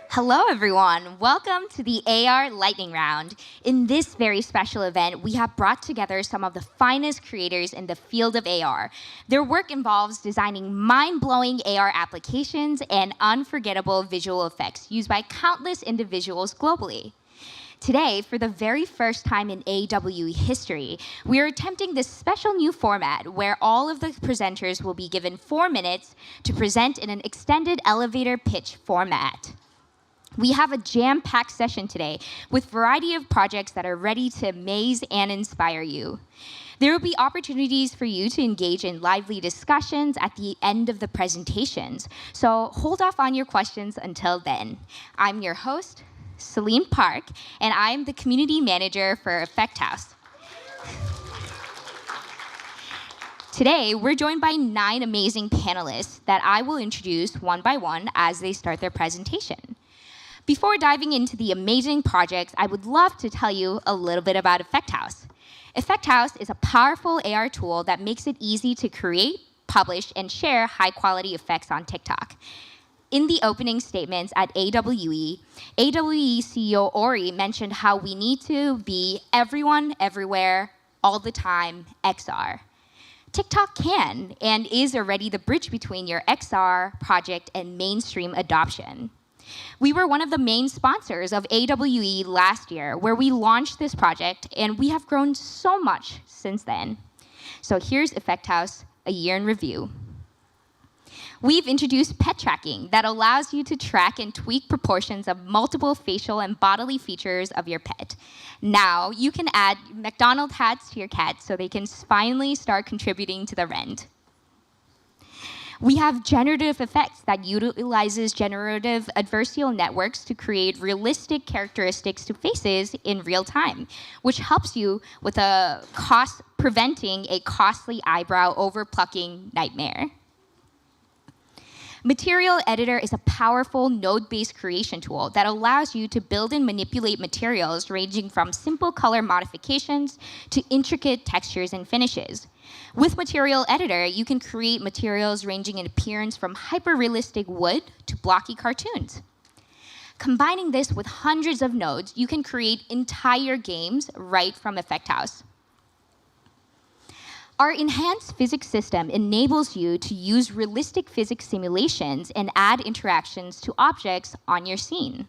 Hello, everyone. Welcome to the AR Lightning Round. In this very special event, we have brought together some of the finest creators in the field of AR. Their work involves designing mind-blowing AR applications and unforgettable visual effects used by countless individuals globally. Today, for the very first time in AWE history, we are attempting this special new format where all of the presenters will be given 4 minutes to present in an extended elevator pitch format. We have a jam-packed session today with a variety of projects that are ready to amaze and inspire you. There will be opportunities for you to engage in lively discussions at the end of the presentations, so hold off on your questions until then. I'm your host, Celine Park, and I'm the community manager for Effect House. Today, we're joined by 9 amazing panelists that I will introduce one by one as they start their presentation. Before diving into the amazing projects, I would love to tell you a little bit about Effect House. Effect House is a powerful AR tool that makes it easy to create, publish, and share high-quality effects on TikTok. In the opening statements at AWE CEO Ori mentioned how we need to be everyone, everywhere, all the time, XR. TikTok can and is already the bridge between your XR project and mainstream adoption. We were one of the main sponsors of AWE last year, where we launched this project, and we have grown so much since then. So here's Effect House, a year in review. We've introduced pet tracking that allows you to track and tweak proportions of multiple facial and bodily features of your pet. Now, you can add McDonald's hats to your cat so they can finally start contributing to the rent. We have generative effects that utilizes generative adversarial networks to create realistic characteristics to faces in real time, which helps you with preventing a costly eyebrow overplucking nightmare. Material Editor is a powerful node-based creation tool that allows you to build and manipulate materials ranging from simple color modifications to intricate textures and finishes. With Material Editor, you can create materials ranging in appearance from hyper-realistic wood to blocky cartoons. Combining this with hundreds of nodes, you can create entire games right from Effect House. Our enhanced physics system enables you to use realistic physics simulations and add interactions to objects on your scene.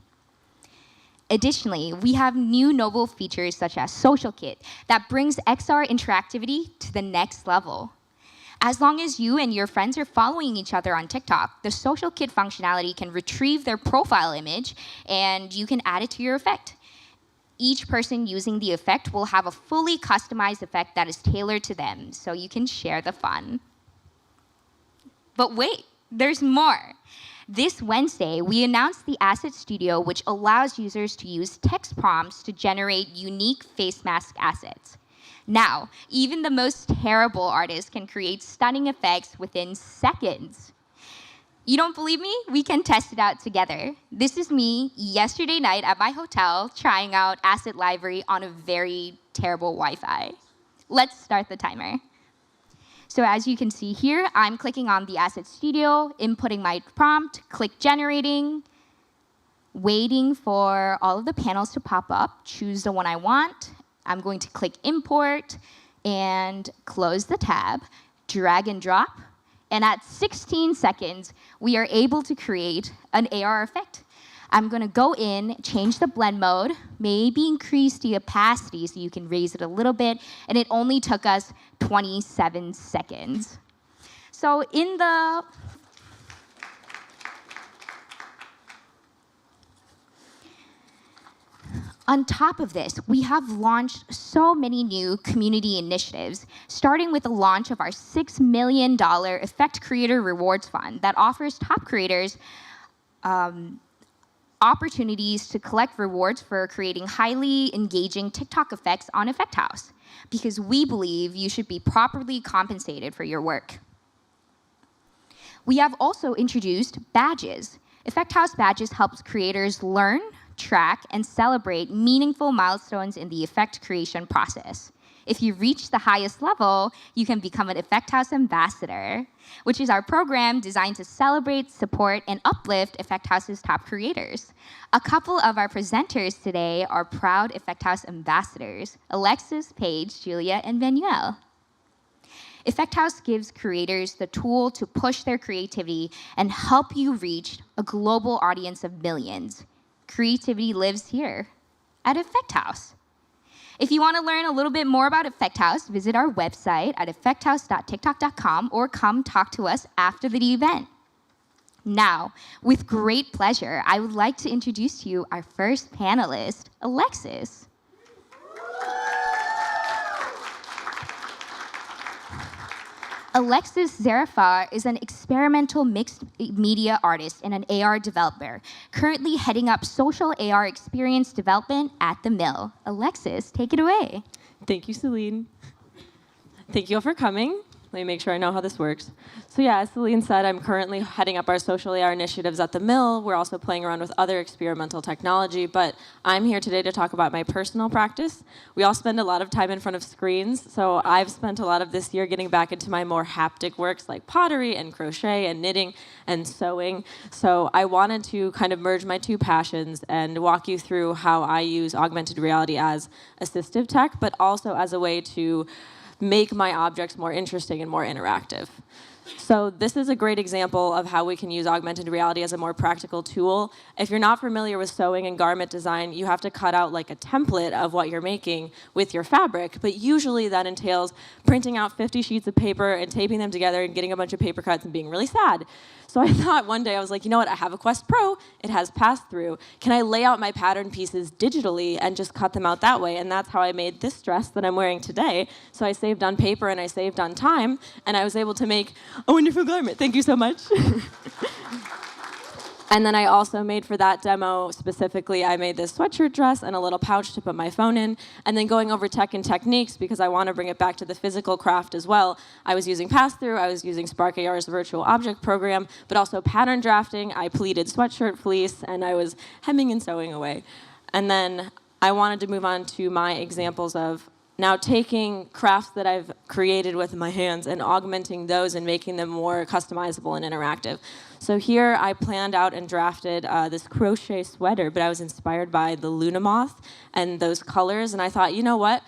Additionally, we have new novel features such as Social Kit that brings XR interactivity to the next level. As long as you and your friends are following each other on TikTok, the Social Kit functionality can retrieve their profile image and you can add it to your effect. Each person using the effect will have a fully customized effect that is tailored to them, so you can share the fun. But wait, there's more. This Wednesday, we announced the Asset Studio, which allows users to use text prompts to generate unique face mask assets. Now, even the most terrible artists can create stunning effects within seconds. You don't believe me? We can test it out together. This is me yesterday night at my hotel trying out Asset Library on a very terrible Wi-Fi. Let's start the timer. So as you can see here, I'm clicking on the Asset Studio, inputting my prompt, click generating, waiting for all of the panels to pop up, choose the one I want. I'm going to click import and close the tab, drag and drop. And at 16 seconds, we are able to create an AR effect. I'm going to go in, change the blend mode, maybe increase the opacity so you can raise it a little bit, and it only took us 27 seconds. So on top of this, we have launched so many new community initiatives, starting with the launch of our $6 million Effect Creator Rewards Fund that offers top creators opportunities to collect rewards for creating highly engaging TikTok effects on Effect House, because we believe you should be properly compensated for your work. We have also introduced badges. Effect House badges helps creators learn, track, and celebrate meaningful milestones in the effect creation process. If you reach the highest level, you can become an Effect House Ambassador, which is our program designed to celebrate, support, and uplift Effect House's top creators. A couple of our presenters today are proud Effect House ambassadors, Alexis, Paige, Julia, and Manuel. Effect House gives creators the tool to push their creativity and help you reach a global audience of millions. Creativity lives here at Effect House. If you want to learn a little bit more about Effect House, visit our website at effecthouse.tiktok.com or come talk to us after the event. Now, with great pleasure, I would like to introduce to you our first panelist, Alexis. Alexis Zerafa is an experimental mixed media artist and an AR developer, currently heading up social AR experience development at The Mill. Alexis, take it away. Thank you, Celine. Thank you all for coming. Let me make sure I know how this works. So yeah, as Celine said, I'm currently heading up our social AR initiatives at The Mill. We're also playing around with other experimental technology, but I'm here today to talk about my personal practice. We all spend a lot of time in front of screens, so I've spent a lot of this year getting back into my more haptic works like pottery and crochet and knitting and sewing. So I wanted to kind of merge my two passions and walk you through how I use augmented reality as assistive tech, but also as a way to make my objects more interesting and more interactive. So this is a great example of how we can use augmented reality as a more practical tool. If you're not familiar with sewing and garment design, you have to cut out like a template of what you're making with your fabric, but usually that entails printing out 50 sheets of paper and taping them together and getting a bunch of paper cuts and being really sad. So I thought one day, I was like, you know what, I have a Quest Pro, it has pass-through. Can I lay out my pattern pieces digitally and just cut them out that way? And that's how I made this dress that I'm wearing today. So I saved on paper and I saved on time, and I was able to make a wonderful garment. Thank you so much. And then I also made for that demo specifically, I made this sweatshirt dress and a little pouch to put my phone in. And then going over tech and techniques, because I want to bring it back to the physical craft as well, I was using pass-through, I was using Spark AR's virtual object program, but also pattern drafting. I pleated sweatshirt fleece, and I was hemming and sewing away. And then I wanted to move on to my examples of now taking crafts that I've created with my hands and augmenting those and making them more customizable and interactive. So here I planned out and drafted this crochet sweater, but I was inspired by the Luna moth and those colors, and I thought, you know what?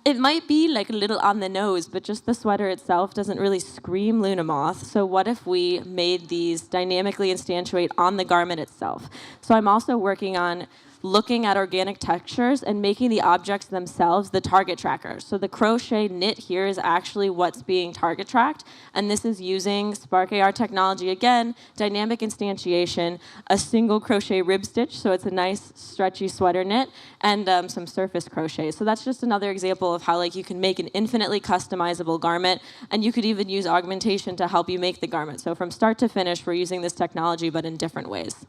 It might be like a little on the nose, but just the sweater itself doesn't really scream Luna moth. So what if we made these dynamically instantiate on the garment itself? So I'm also working on looking at organic textures and making the objects themselves the target tracker. So the crochet knit here is actually what's being target tracked, and this is using Spark AR technology again, dynamic instantiation, a single crochet rib stitch, so it's a nice stretchy sweater knit, and some surface crochet. So that's just another example of how like you can make an infinitely customizable garment, and you could even use augmentation to help you make the garment. So from start to finish, we're using this technology, but in different ways.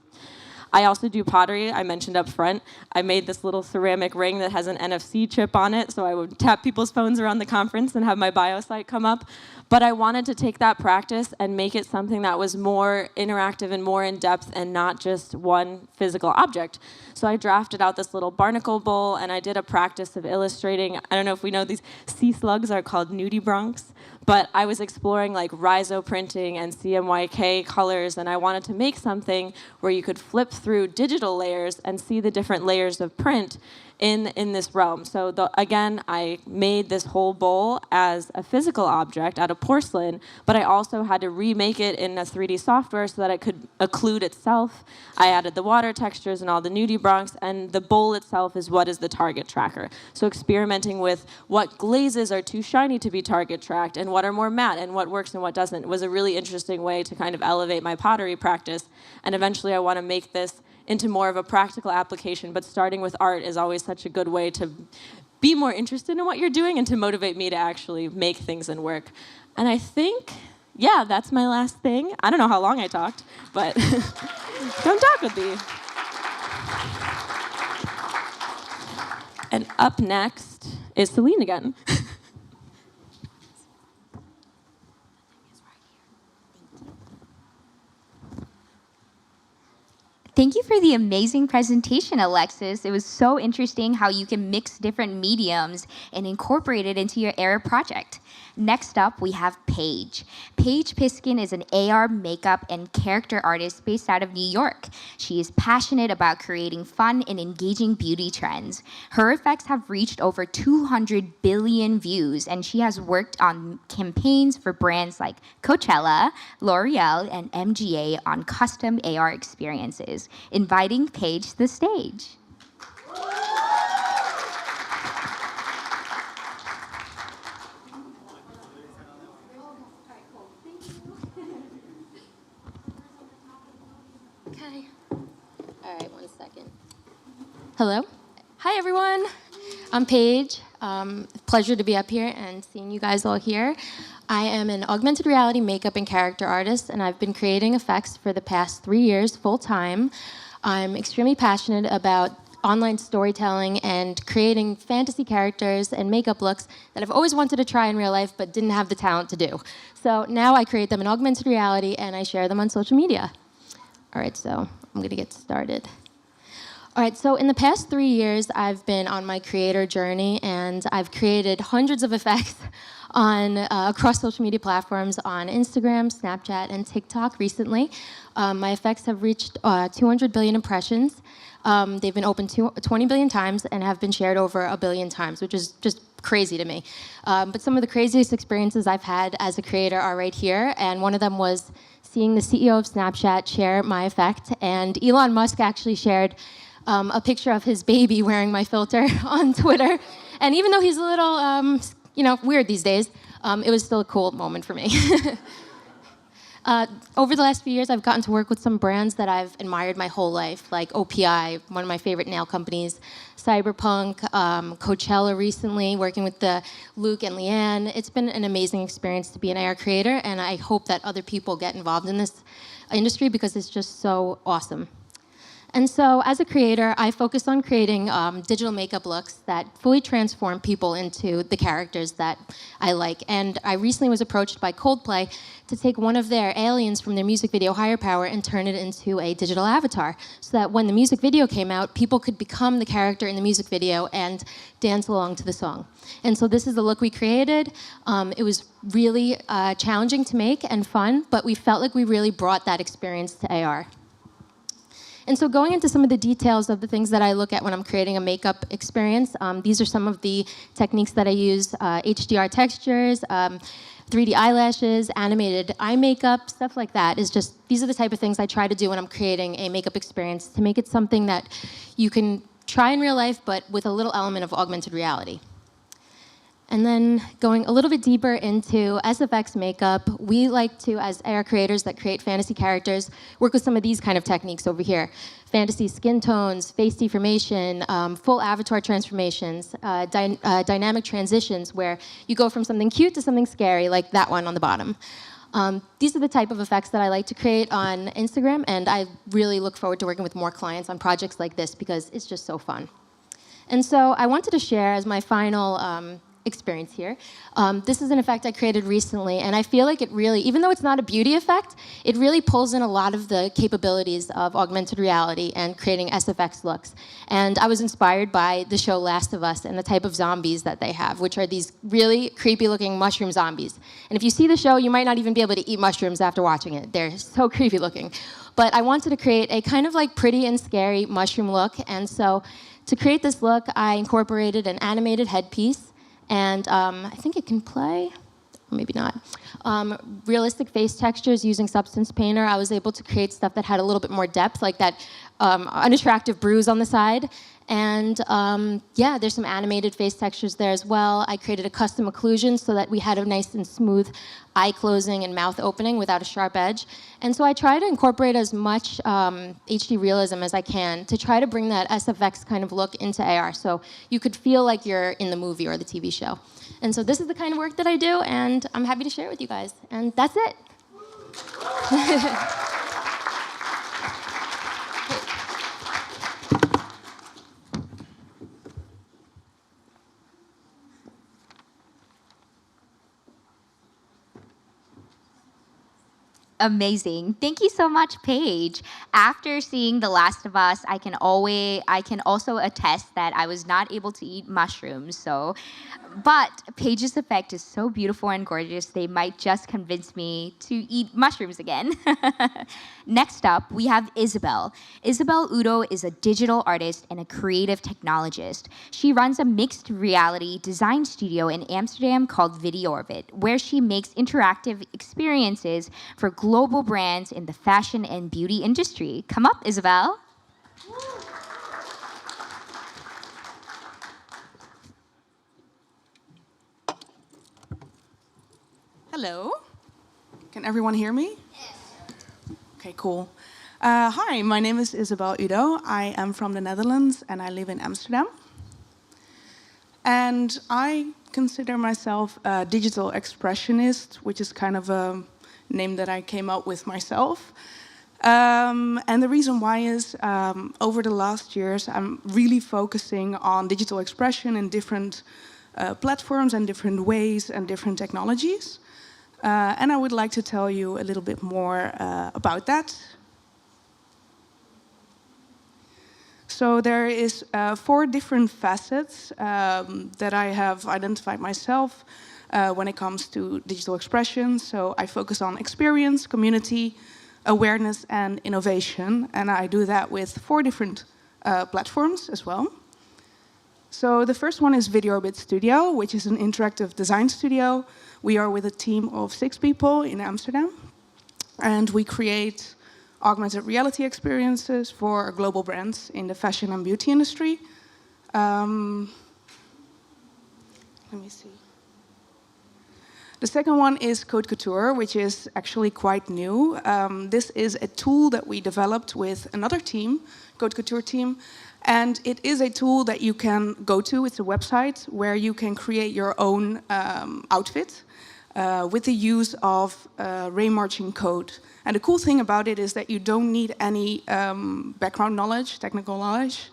I also do pottery. I mentioned up front. I made this little ceramic ring that has an NFC chip on it, so I would tap people's phones around the conference and have my bio site come up. But I wanted to take that practice and make it something that was more interactive and more in-depth and not just one physical object. So I drafted out this little barnacle bowl, and I did a practice of illustrating. I don't know if we know these sea slugs are called nudibranchs, but I was exploring like rhizo printing and CMYK colors, and I wanted to make something where you could flip through digital layers and see the different layers of print in this realm. So again, I made this whole bowl as a physical object out of porcelain, but I also had to remake it in a 3D software so that it could occlude itself. I added the water textures and all the nudibranchs, and the bowl itself is what is the target tracker. So experimenting with what glazes are too shiny to be target tracked and what are more matte and what works and what doesn't was a really interesting way to kind of elevate my pottery practice. And eventually I want to make this into more of a practical application, but starting with art is always such a good way to be more interested in what you're doing and to motivate me to actually make things and work. And I think, yeah, that's my last thing. I don't know how long I talked, but come talk with me. And up next is Celine again. Thank you for the amazing presentation, Alexis. It was so interesting how you can mix different mediums and incorporate it into your AR project. Next up, we have Paige. Paige Piskin is an AR makeup and character artist based out of New York. She is passionate about creating fun and engaging beauty trends. Her effects have reached over 200 billion views, and she has worked on campaigns for brands like Coachella, L'Oreal, and MGA on custom AR experiences. Inviting Paige to the stage. Okay. All right, 1 second. Hello. Hi, everyone. I'm Paige. Pleasure to be up here and seeing you guys all here. I am an augmented reality makeup and character artist, and I've been creating effects for the past 3 years full-time. I'm extremely passionate about online storytelling and creating fantasy characters and makeup looks that I've always wanted to try in real life but didn't have the talent to do. So now I create them in augmented reality and I share them on social media. All right, so I'm gonna get started. All right, so in the past 3 years, I've been on my creator journey, and I've created hundreds of effects on across social media platforms on Instagram, Snapchat, and TikTok recently. My effects have reached 200 billion impressions. They've been opened 20 billion times and have been shared over 1 billion times, which is just crazy to me. But some of the craziest experiences I've had as a creator are right here, and one of them was seeing the CEO of Snapchat share my effect, and Elon Musk actually shared a picture of his baby wearing my filter on Twitter. And even though he's a little, weird these days, it was still a cool moment for me. Over the last few years, I've gotten to work with some brands that I've admired my whole life, like OPI, one of my favorite nail companies, Cyberpunk, Coachella recently, working with the Luke and Leanne. It's been an amazing experience to be an AR creator, and I hope that other people get involved in this industry because it's just so awesome. And so as a creator, I focus on creating digital makeup looks that fully transform people into the characters that I like. And I recently was approached by Coldplay to take one of their aliens from their music video, Higher Power, and turn it into a digital avatar, so that when the music video came out, people could become the character in the music video and dance along to the song. And so this is the look we created. It was really challenging to make and fun, but we felt like we really brought that experience to AR. And so going into some of the details of the things that I look at when I'm creating a makeup experience, these are some of the techniques that I use, HDR textures, 3D eyelashes, animated eye makeup, stuff like that. These are the type of things I try to do when I'm creating a makeup experience to make it something that you can try in real life, but with a little element of augmented reality. And then going a little bit deeper into SFX makeup, we like to, as AR creators that create fantasy characters, work with some of these kind of techniques over here. Fantasy skin tones, face deformation, full avatar transformations, dynamic transitions where you go from something cute to something scary, like that one on the bottom. These are the type of effects that I like to create on Instagram, and I really look forward to working with more clients on projects like this because it's just so fun. And so I wanted to share as my final experience here. This is an effect I created recently, and I feel like it really, even though it's not a beauty effect, it really pulls in a lot of the capabilities of augmented reality and creating SFX looks. And I was inspired by the show Last of Us and the type of zombies that they have, which are these really creepy-looking mushroom zombies. And if you see the show, you might not even be able to eat mushrooms after watching it. They're so creepy-looking. But I wanted to create a kind of like pretty and scary mushroom look, and so to create this look, I incorporated an animated headpiece, and I think it can play, or maybe not. Realistic face textures using Substance Painter. I was able to create stuff that had a little bit more depth, like that unattractive bruise on the side. And yeah, there's some animated face textures there as well. I created a custom occlusion so that we had a nice and smooth eye closing and mouth opening without a sharp edge. And so I try to incorporate as much HD realism as I can to try to bring that SFX kind of look into AR so you could feel like you're in the movie or the TV show. And so this is the kind of work that I do, and I'm happy to share it with you guys. And that's it. Amazing. Thank you so much, Paige. After seeing The Last of Us, I can also attest that I was not able to eat mushrooms. But Paige's effect is so beautiful and gorgeous, they might just convince me to eat mushrooms again. Next up, we have Isabelle. Isabelle Udo is a digital artist and a creative technologist. She runs a mixed reality design studio in Amsterdam called Videorbit, where she makes interactive experiences for global brands in the fashion and beauty industry. Come up, Isabelle. Hello. Can everyone hear me? Yes. Okay, cool. Hi, my name is Isabelle Udo. I am from the Netherlands and I live in Amsterdam. And I consider myself a digital expressionist, which is kind of a name that I came up with myself. And the reason why is over the last years, I'm really focusing on digital expression in different platforms and different ways and different technologies. And I would like to tell you a little bit more about that. So there is 4 different facets that I have identified myself when it comes to digital expression. So I focus on experience, community, awareness, and innovation. And I do that with 4 different platforms as well. So the first one is Videorbit Studio, which is an interactive design studio. We are with a team of 6 people in Amsterdam. And we create augmented reality experiences for global brands in the fashion and beauty industry. Let me see. The second one is Code Couture, which is actually quite new. This is a tool that we developed with another team, Code Couture team. And it is a tool that you can go to. It's a website where you can create your own outfit with the use of Ray marching code. And the cool thing about it is that you don't need any background knowledge, technical knowledge.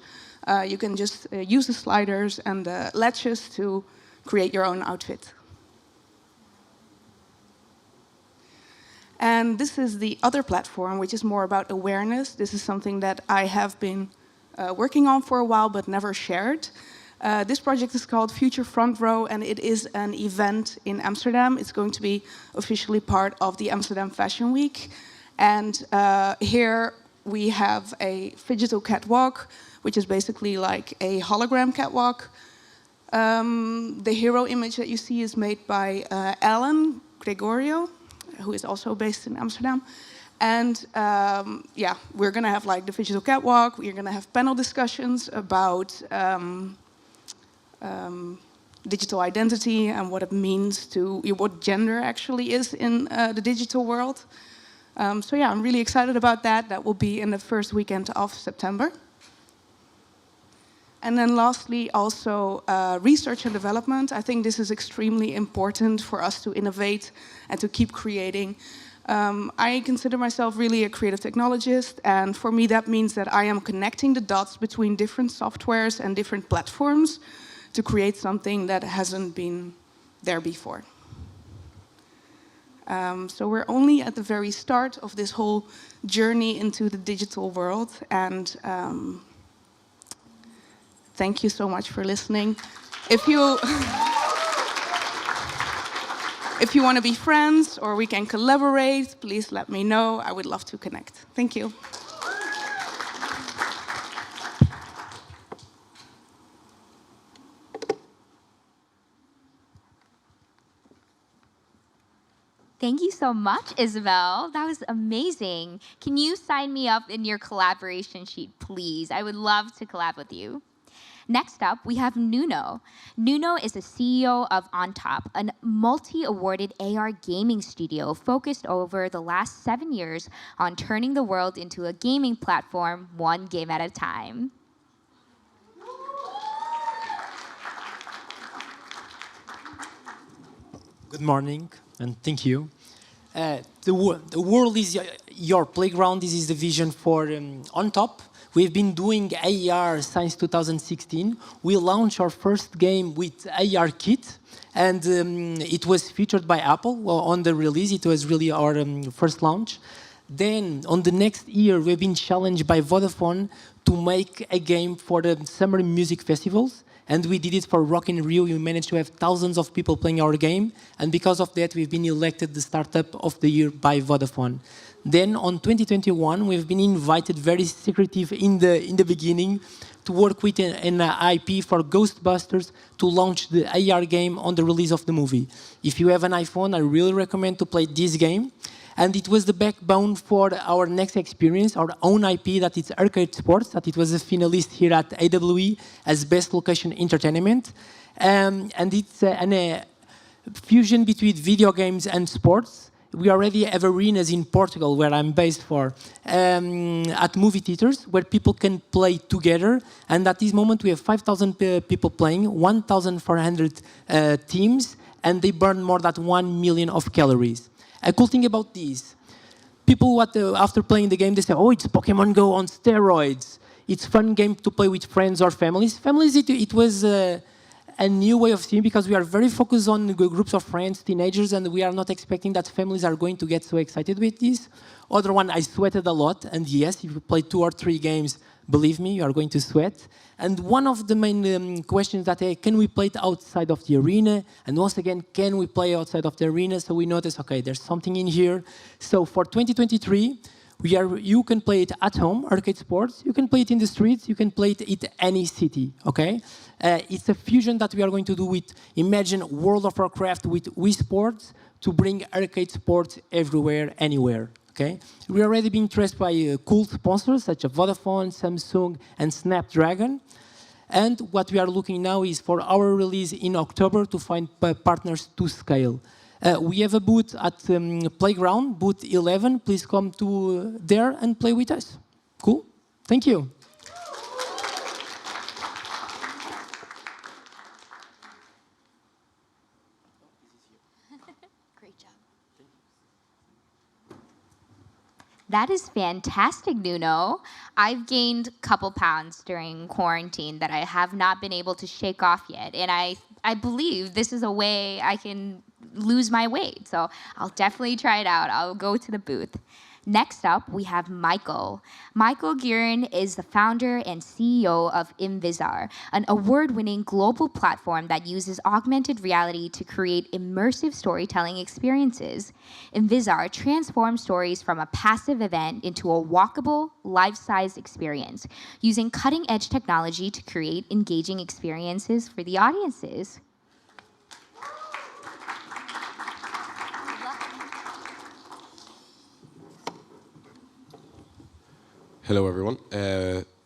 You can just use the sliders and the latches to create your own outfit. And this is the other platform, which is more about awareness. This is something that I have been working on for a while, but never shared. This project is called Future Front Row, and it is an event in Amsterdam. It's going to be officially part of the Amsterdam Fashion Week. And here we have a digital catwalk, which is basically like a hologram catwalk. The hero image that you see is made by Alan Gregorio, who is also based in Amsterdam. And yeah, we're going to have like the digital catwalk. We're going to have panel discussions about digital identity and what it means to, what gender actually is in the digital world. So yeah, I'm really excited about that. That will be in the first weekend of September. And then lastly, also research and development. I think this is extremely important for us to innovate and to keep creating. I consider myself really a creative technologist, and for me that means that I am connecting the dots between different softwares and different platforms to create something that hasn't been there before. So we're only at the very start of this whole journey into the digital world, and thank you so much for listening. If you want to be friends or we can collaborate, please let me know. I would love to connect. Thank you. Thank you so much, Isabelle. That was amazing. Can you sign me up in your collaboration sheet, please? I would love to collab with you. Next up, we have Nuno. Nuno is the CEO of OnTop, a multi-awarded AR gaming studio focused over the last 7 years on turning the world into a gaming platform, one game at a time. Good morning, and thank you. The world is your playground. This is the vision for On Top. We've been doing AR since 2016. We launched our first game with AR Kit, and it was featured by Apple on the release. It was really our first launch. Then, on the next year, we've been challenged by Vodafone to make a game for the summer music festivals. And we did it for Rock in Rio. We managed to have thousands of people playing our game. And because of that, we've been elected the Startup of the Year by Vodafone. Then, on 2021, we've been invited, very secretive in the beginning, to work with an IP for Ghostbusters to launch the AR game on the release of the movie. If you have an iPhone, I really recommend to play this game. And it was the backbone for our next experience, our own IP, that it's Arcade Sports, that it was a finalist here at AWE as Best Location Entertainment. And it's a fusion between video games and sports. We already have arenas in Portugal, where I'm based for, at movie theaters, where people can play together. And at this moment, we have 5,000 people playing, 1,400 teams, and they burn more than 1 million of calories. A cool thing about this, people after playing the game, they say, oh, it's Pokemon Go on steroids. It's a fun game to play with friends or families. Families, it was a new way of seeing, because we are very focused on groups of friends, teenagers, and we are not expecting that families are going to get so excited with this. Other one, I sweated a lot, and yes, if you play 2 or 3 games, believe me, you are going to sweat. And one of the main questions that, can we play it outside of the arena? And once again, can we play outside of the arena? So we noticed, okay, there's something in here. So for 2023, you can play it at home, Arcade Sports. You can play it in the streets. You can play it in any city, okay? It's a fusion that we are going to do with, imagine World of Warcraft with Wii Sports to bring Arcade Sports everywhere, anywhere. Okay? We're already being trusted by cool sponsors such as Vodafone, Samsung, and Snapdragon. And what we are looking now is for our release in October to find partners to scale. We have a booth at Playground, booth 11. Please come to there and play with us. Cool? Thank you. That is fantastic, Nuno. I've gained a couple pounds during quarantine that I have not been able to shake off yet. And I believe this is a way I can lose my weight. So I'll definitely try it out. I'll go to the booth. Next up, we have Michael. Michael Guerin is the founder and CEO of Invisar, an award-winning global platform that uses augmented reality to create immersive storytelling experiences. Invisar transforms stories from a passive event into a walkable, life-size experience, using cutting-edge technology to create engaging experiences for the audiences. Hello, everyone.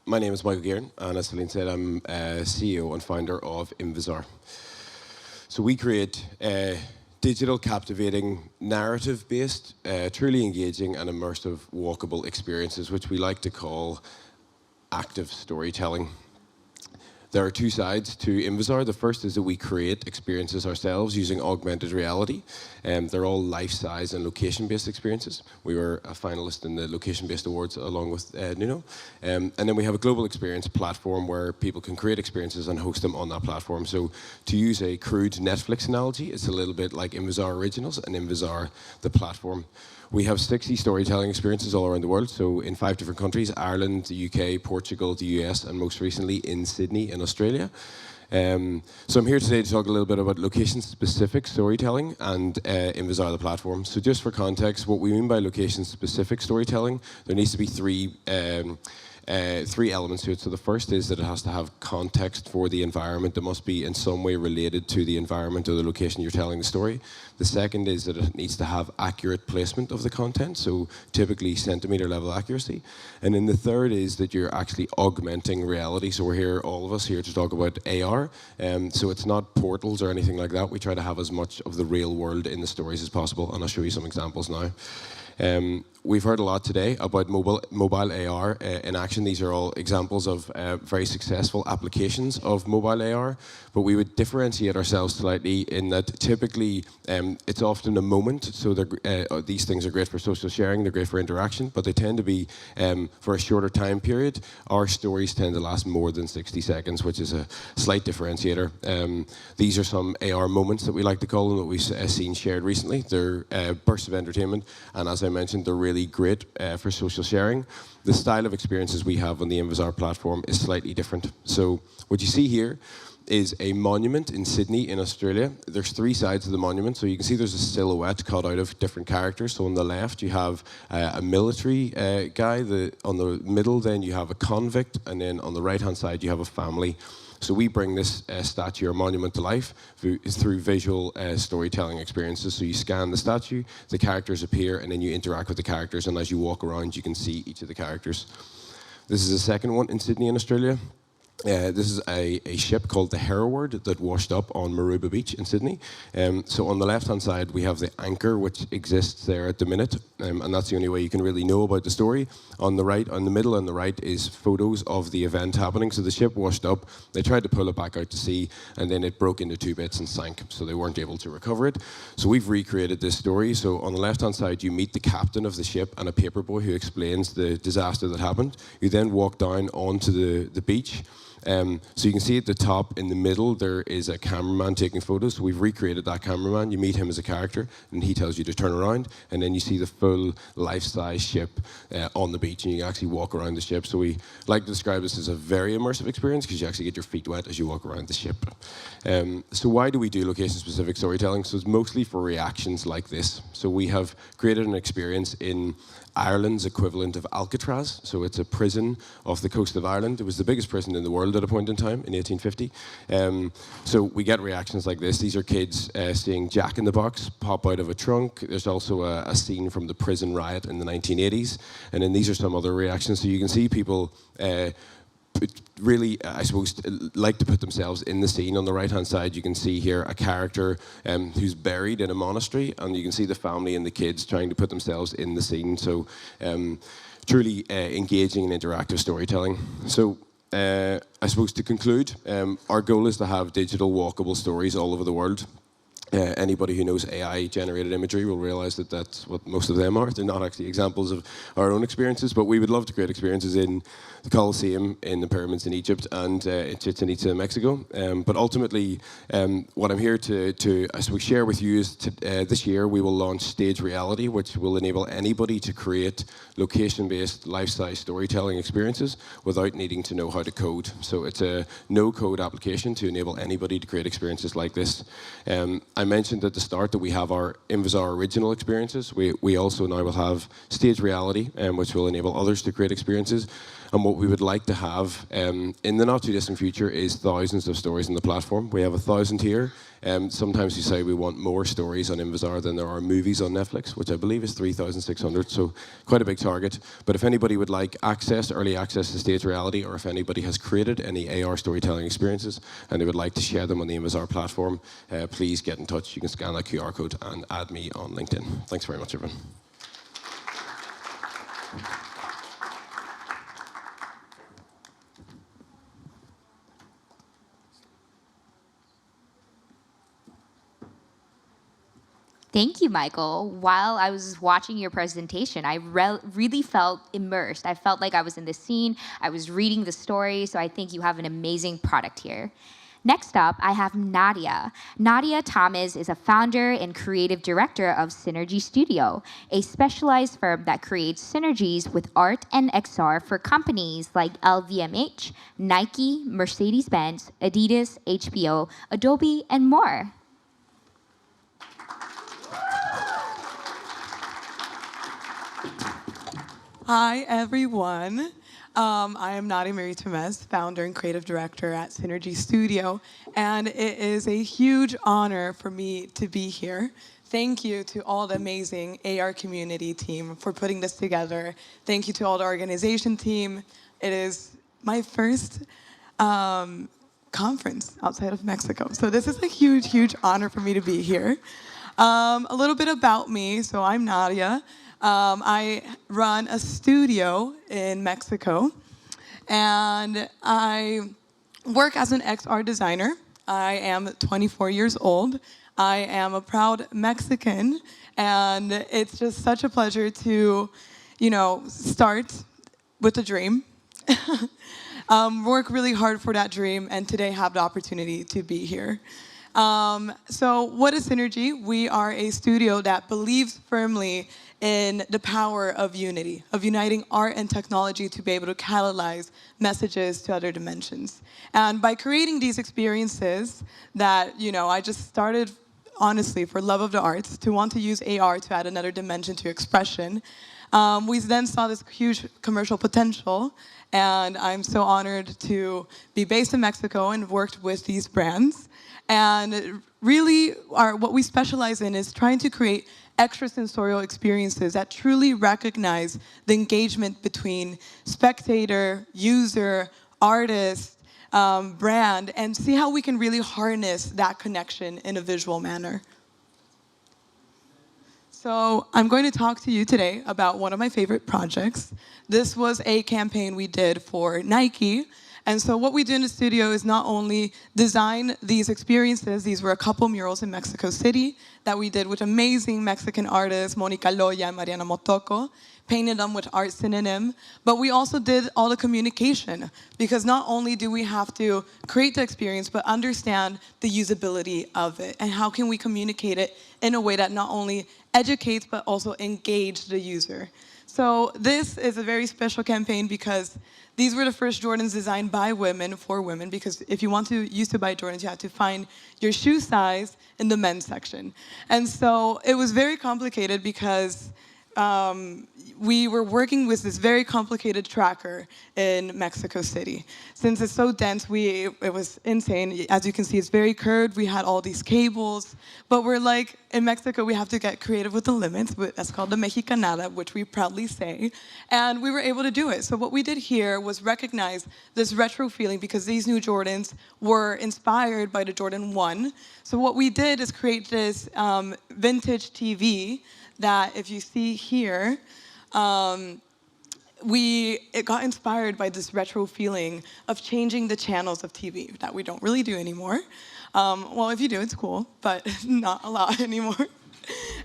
My name is Michael Guerin, and as Celine said, I'm CEO and founder of Invisar. So we create digital, captivating, narrative-based, truly engaging and immersive walkable experiences, which we like to call active storytelling. There are 2 sides to Invisar. The first is that we create experiences ourselves using augmented reality. They're all life-size and location-based experiences. We were a finalist in the location-based awards along with Nuno. And then we have a global experience platform where people can create experiences and host them on that platform. So to use a crude Netflix analogy, it's a little bit like Invisar Originals and Invisar, the platform. We have 60 storytelling experiences all around the world, so in 5 different countries: Ireland, the UK, Portugal, the US, and most recently in Sydney in Australia. So I'm here today to talk a little bit about location-specific storytelling and Invisar, the platform. So just for context, what we mean by location-specific storytelling, there needs to be 3 elements to it. So the first is that it has to have context for the environment. It must be in some way related to the environment or the location you're telling the story. The second is that it needs to have accurate placement of the content, so typically centimeter level accuracy. And then the third is that you're actually augmenting reality. So we're here, all of us here, to talk about AR. So it's not portals or anything like that. We try to have as much of the real world in the stories as possible, and I'll show you some examples now. We've heard a lot today about mobile AR in action. These are all examples of very successful applications of mobile AR, but we would differentiate ourselves slightly in that typically it's often a moment, so these things are great for social sharing, they're great for interaction, but they tend to be for a shorter time period. Our stories tend to last more than 60 seconds, which is a slight differentiator. These are some AR moments that we like to call them that we've seen shared recently. They're bursts of entertainment, and as I mentioned, they're really great for social sharing. The style of experiences we have on the Invisar platform is slightly different. So what you see here is a monument in Sydney in Australia. There's 3 sides of the monument, so you can see there's a silhouette cut out of different characters. So on the left you have a military guy, on the middle then you have a convict, and then on the right hand side you have a family. So we bring this statue or monument to life through visual storytelling experiences. So you scan the statue, the characters appear, and then you interact with the characters, and as you walk around you can see each of the characters. This is the second one in Sydney in Australia. This is a ship called the Hereward that washed up on Maruba Beach in Sydney. So on the left-hand side, we have the anchor, which exists there at the minute, and that's the only way you can really know about the story. On the right, on the middle and the right is photos of the event happening. So the ship washed up, they tried to pull it back out to sea, and then it broke into 2 bits and sank, so they weren't able to recover it. So we've recreated this story. So on the left-hand side, you meet the captain of the ship and a paperboy who explains the disaster that happened. You then walk down onto the beach. So you can see at the top in the middle there is a cameraman taking photos. So we've recreated that cameraman. You meet him as a character and he tells you to turn around, and then you see the full life-size ship on the beach, and you can actually walk around the ship. So we like to describe this as a very immersive experience because you actually get your feet wet as you walk around the ship. So why do we do location-specific storytelling? So it's mostly for reactions like this. So we have created an experience in Ireland's equivalent of Alcatraz. So it's a prison off the coast of Ireland. It was the biggest prison in the world at a point in time in 1850. So we get reactions like this. These are kids seeing Jack in the Box pop out of a trunk. There's also a scene from the prison riot in the 1980s. And then these are some other reactions. So you can see people really, I suppose, like to put themselves in the scene. On the right-hand side, you can see here a character who's buried in a monastery, and you can see the family and the kids trying to put themselves in the scene. So truly engaging and interactive storytelling. So I suppose to conclude, our goal is to have digital walkable stories all over the world. Anybody who knows AI-generated imagery will realize that that's what most of them are. They're not actually examples of our own experiences, but we would love to create experiences in the Colosseum, in the pyramids in Egypt, and in Chichen Itza, Mexico. But ultimately, what I'm here to I suppose, share with you is this year we will launch Stage Reality, which will enable anybody to create location-based, life-size storytelling experiences without needing to know how to code. So it's a no-code application to enable anybody to create experiences like this. I mentioned at the start that we have our Invisar original experiences. We also now will have Stage Reality, which will enable others to create experiences. And what we would like to have in the not too distant future is thousands of stories on the platform. We have 1,000 here. Sometimes we say we want more stories on Invisar than there are movies on Netflix, which I believe is 3,600, so quite a big target. But if anybody would like early access to Stage Reality, or if anybody has created any AR storytelling experiences and they would like to share them on the Invisar platform, please get in touch. You can scan that QR code and add me on LinkedIn. Thanks very much, everyone. Thank you, Michael. While I was watching your presentation, I really felt immersed. I felt like I was in the scene. I was reading the story, so I think you have an amazing product here. Next up, I have Nadia. Nadia Tamez is a founder and creative director of Synergy Studio, a specialized firm that creates synergies with art and XR for companies like LVMH, Nike, Mercedes-Benz, Adidas, HBO, Adobe, and more. Hi, everyone. I am Nadia Tamez, founder and creative director at Synergy Studio, and it is a huge honor for me to be here. Thank you to all the amazing AR community team for putting this together. Thank you to all the organization team. It is my first conference outside of Mexico, so this is a huge, huge honor for me to be here. A little bit about me. So I'm Nadia. I run a studio in Mexico, and I work as an XR designer. I am 24 years old. I am a proud Mexican, and it's just such a pleasure to, start with a dream, work really hard for that dream, and today have the opportunity to be here. So what is Synergy? We are a studio that believes firmly in the power of unity, of uniting art and technology to be able to catalyze messages to other dimensions. And by creating these experiences that, I just started, honestly, for love of the arts, to want to use AR to add another dimension to expression, we then saw this huge commercial potential, and I'm so honored to be based in Mexico and worked with these brands. And really, what we specialize in is trying to create extrasensorial experiences that truly recognize the engagement between spectator, user, artist, brand, and see how we can really harness that connection in a visual manner. So I'm going to talk to you today about one of my favorite projects. This was a campaign we did for Nike. And so what we did in the studio is not only design these experiences, these were a couple murals in Mexico City that we did with amazing Mexican artists, Monica Loya and Mariana Motoko, painted them with art synonym, but we also did all the communication, because not only do we have to create the experience, but understand the usability of it, and how can we communicate it in a way that not only educates, but also engage the user. So this is a very special campaign because these were the first Jordans designed by women for women, because if you used to buy Jordans, you had to find your shoe size in the men's section. And so it was very complicated because we were working with this very complicated tracker in Mexico City. Since it's so dense, it was insane. As you can see, it's very curved. We had all these cables. But we're like, in Mexico, we have to get creative with the limits. That's called the Mexicanada, which we proudly say. And we were able to do it. So what we did here was recognize this retro feeling, because these new Jordans were inspired by the Jordan 1. So what we did is create this vintage TV that, if you see here, it got inspired by this retro feeling of changing the channels of TV that we don't really do anymore. Well, if you do, it's cool, but not a lot anymore.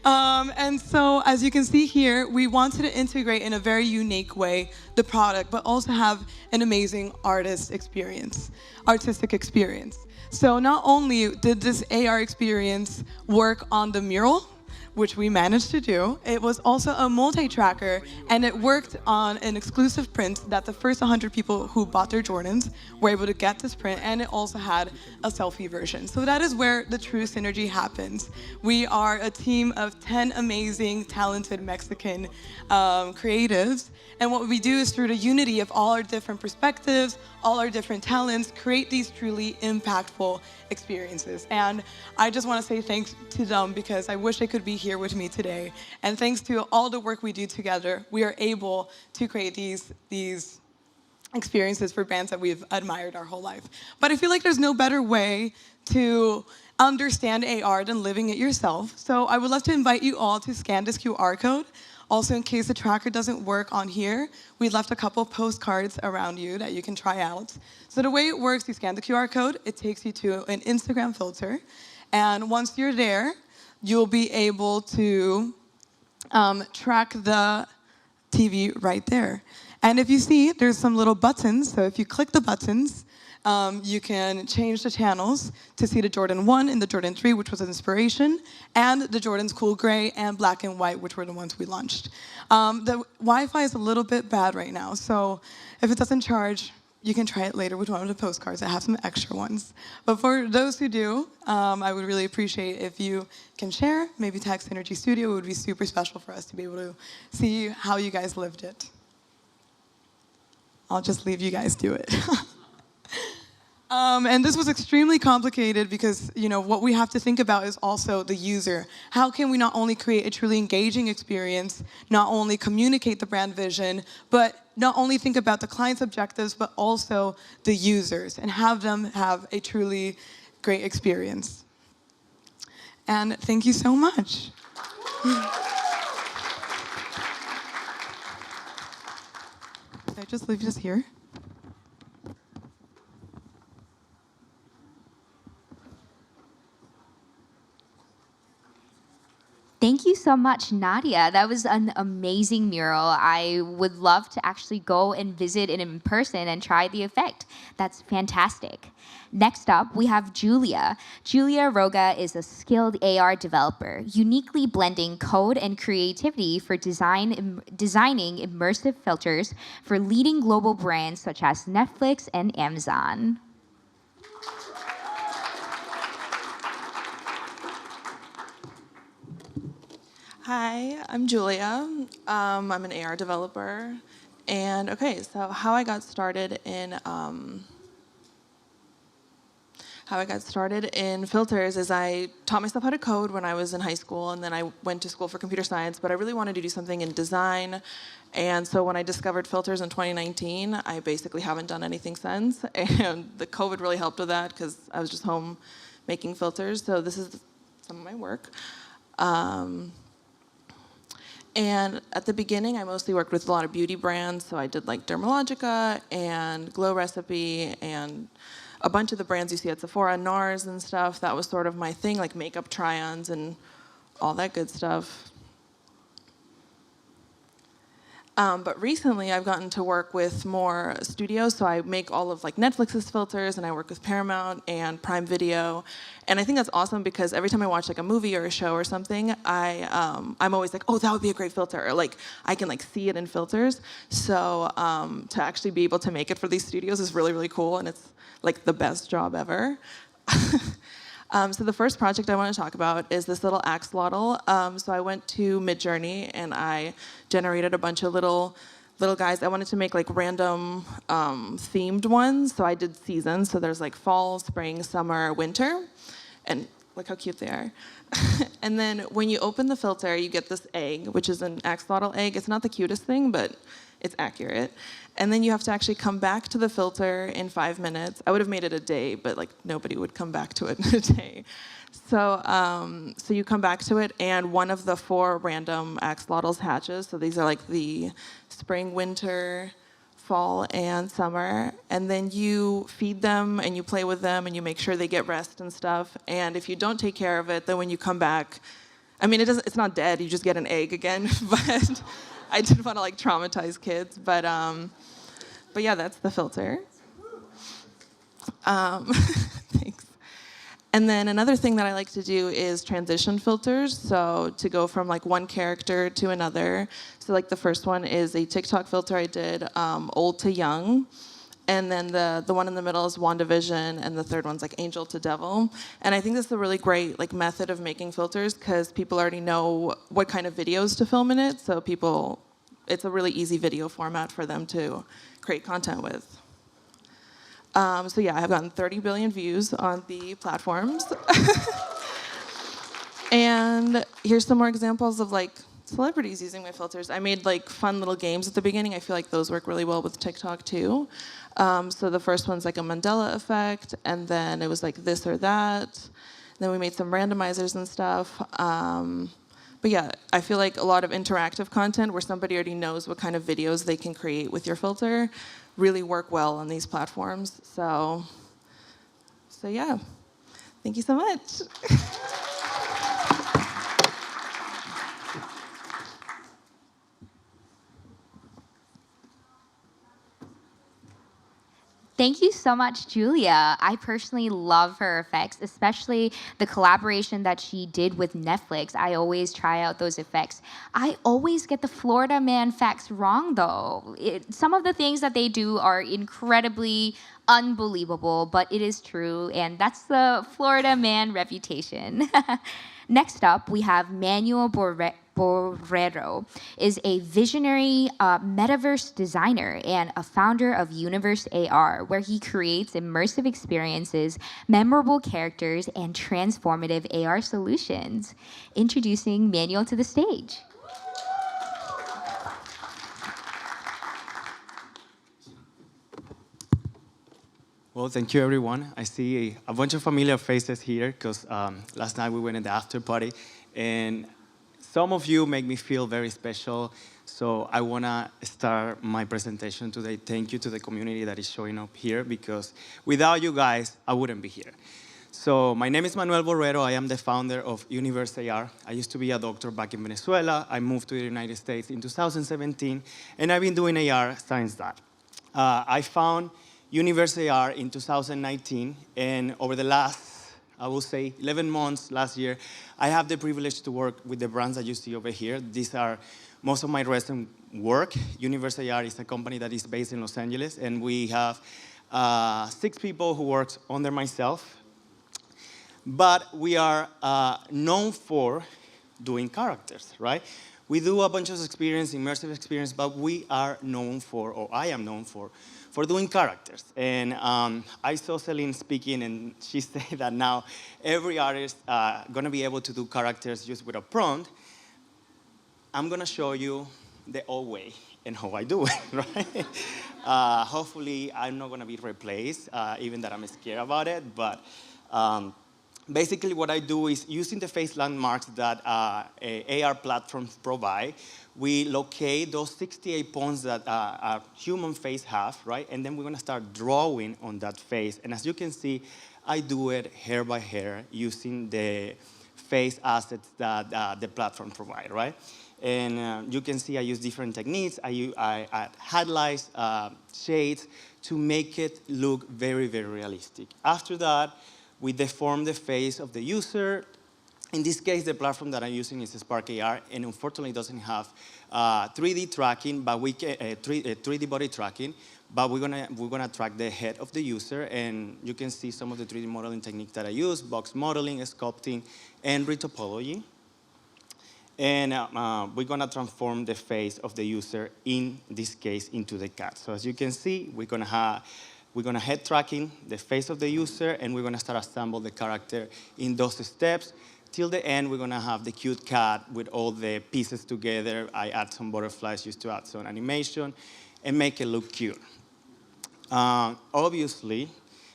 And so, as you can see here, we wanted to integrate in a very unique way the product, but also have an amazing artistic experience. So not only did this AR experience work on the mural, which we managed to do, it was also a multi-tracker, and it worked on an exclusive print that the first 100 people who bought their Jordans were able to get this print, and it also had a selfie version. So that is where the true synergy happens. We are a team of 10 amazing, talented Mexican creatives, and what we do is, through the unity of all our different perspectives, all our different talents, create these truly impactful experiences. And I just want to say thanks to them, because I wish they could be here with me today. And thanks to all the work we do together, we are able to create these experiences for bands that we've admired our whole life. But I feel like there's no better way to understand AR than living it yourself. So I would love to invite you all to scan this QR code. Also, in case the tracker doesn't work on here, we left a couple postcards around you that you can try out. So the way it works, you scan the QR code, it takes you to an Instagram filter. And once you're there, you'll be able to track the TV right there. And if you see, there's some little buttons. So if you click the buttons, you can change the channels to see the Jordan 1 and the Jordan 3, which was an inspiration, and the Jordan's Cool Gray and Black and White, which were the ones we launched. The Wi-Fi is a little bit bad right now, so if it doesn't charge, you can try it later with one of the postcards. I have some extra ones. But for those who do, I would really appreciate if you can share, maybe tag Synergy Studio. It would be super special for us to be able to see how you guys lived it. I'll just leave you guys do it. And this was extremely complicated because, what we have to think about is also the user. How can we not only create a truly engaging experience, not only communicate the brand vision, but not only think about the client's objectives, but also the users, and have them have a truly great experience. And thank you so much. Did I just leave this here? Thank you so much, Nadia. That was an amazing mural. I would love to actually go and visit it in person and try the effect. That's fantastic. Next up, we have Julia. Julia Roga is a skilled AR developer, uniquely blending code and creativity for designing immersive filters for leading global brands such as Netflix and Amazon. Hi, I'm Julia. I'm an AR developer. And okay, so how I got started in filters is I taught myself how to code when I was in high school, and then I went to school for computer science, but I really wanted to do something in design. And so when I discovered filters in 2019, I basically haven't done anything since. And the COVID really helped with that because I was just home making filters. So this is some of my work. And at the beginning, I mostly worked with a lot of beauty brands. So I did like Dermalogica and Glow Recipe and a bunch of the brands you see at Sephora, NARS and stuff. That was sort of my thing, like makeup try-ons and all that good stuff. But recently, I've gotten to work with more studios. So I make all of like Netflix's filters, and I work with Paramount and Prime Video. And I think that's awesome because every time I watch like a movie or a show or something, I'm always like, oh, that would be a great filter, or like I can like see it in filters. So to actually be able to make it for these studios is really, really cool, and it's like the best job ever. So the first project I want to talk about is this little axolotl. So I went to Midjourney and I generated a bunch of little guys. I wanted to make like random themed ones. So I did seasons. So there's like fall, spring, summer, winter. And look how cute they are. And then when you open the filter, you get this egg, which is an axolotl egg. It's not the cutest thing, but it's accurate. And then you have to actually come back to the filter in 5 minutes. I would have made it a day, but like nobody would come back to it in a day. So so you come back to it, and one of the 4 random axolotls hatches. So these are like the spring, winter, fall, and summer. And then you feed them, and you play with them, and you make sure they get rest and stuff. And if you don't take care of it, then when you come back, I mean, it's not dead. You just get an egg again. But I didn't want to like traumatize kids. But yeah, that's the filter. Thanks. And then another thing that I like to do is transition filters. So to go from like one character to another. So like the first one is a TikTok filter I did, old to young. And then the one in the middle is WandaVision, and the third one's like Angel to Devil. And I think this is a really great like method of making filters because people already know what kind of videos to film in it. So it's a really easy video format for them to create content with. So yeah, I have gotten 30 billion views on the platforms. And here's some more examples of like celebrities using my filters. I made like fun little games at the beginning. I feel like those work really well with TikTok too. So the first one's like a Mandela effect, and then it was like this or that. Then we made some randomizers and stuff. But yeah, I feel like a lot of interactive content where somebody already knows what kind of videos they can create with your filter really work well on these platforms. So yeah, thank you so much. Thank you so much, Julia. I personally love her effects, especially the collaboration that she did with Netflix. I always try out those effects. I always get the Florida Man facts wrong, though. Some of the things that they do are incredibly unbelievable, but it is true, and that's the Florida Man reputation. Next up, we have Manuel Borrero is a visionary metaverse designer and a founder of Universe AR, where he creates immersive experiences, memorable characters, and transformative AR solutions. Introducing Manuel to the stage. Well, thank you, everyone. I see a bunch of familiar faces here because last night we went in the after party, and some of you make me feel very special. So I want to start my presentation today. Thank you to the community that is showing up here, because without you guys, I wouldn't be here. So my name is Manuel Borrero. I am the founder of Universe AR. I used to be a doctor back in Venezuela. I moved to the United States in 2017, and I've been doing AR since that. I found Universe AR in 2019, and over the last, I will say, 11 months last year, I have the privilege to work with the brands that you see over here. These are most of my recent work. Universe AR is a company that is based in Los Angeles, and we have 6 people who work under myself. But we are known for doing characters, right? We do a bunch of experience, immersive experience, but we are known for, or I am known for doing characters. And I saw Celine speaking, and she said that now every artist gonna be able to do characters just with a prompt. I'm gonna show you the old way and how I do it, right? Hopefully, I'm not gonna be replaced, even that I'm scared about it, but basically what I do is using the face landmarks that AR platforms provide, we locate those 68 points that a human face have, right? And then we're gonna start drawing on that face. And as you can see, I do it hair by hair using the face assets that the platform provide, right? And you can see I use different techniques. I add highlights, shades to make it look very, very realistic. After that, we deform the face of the user. In this case, the platform that I'm using is Spark AR, and unfortunately doesn't have 3D tracking, but we can 3D body tracking. But we're gonna track the head of the user, and you can see some of the 3D modeling techniques that I use: box modeling, sculpting, and retopology. And we're gonna transform the face of the user, in this case, into the cat. So as you can see, we're gonna head tracking the face of the user, and we're gonna start assemble the character in those steps. Till the end, we're gonna have the cute cat with all the pieces together. I add some butterflies just to add some animation and make it look cute. Obviously,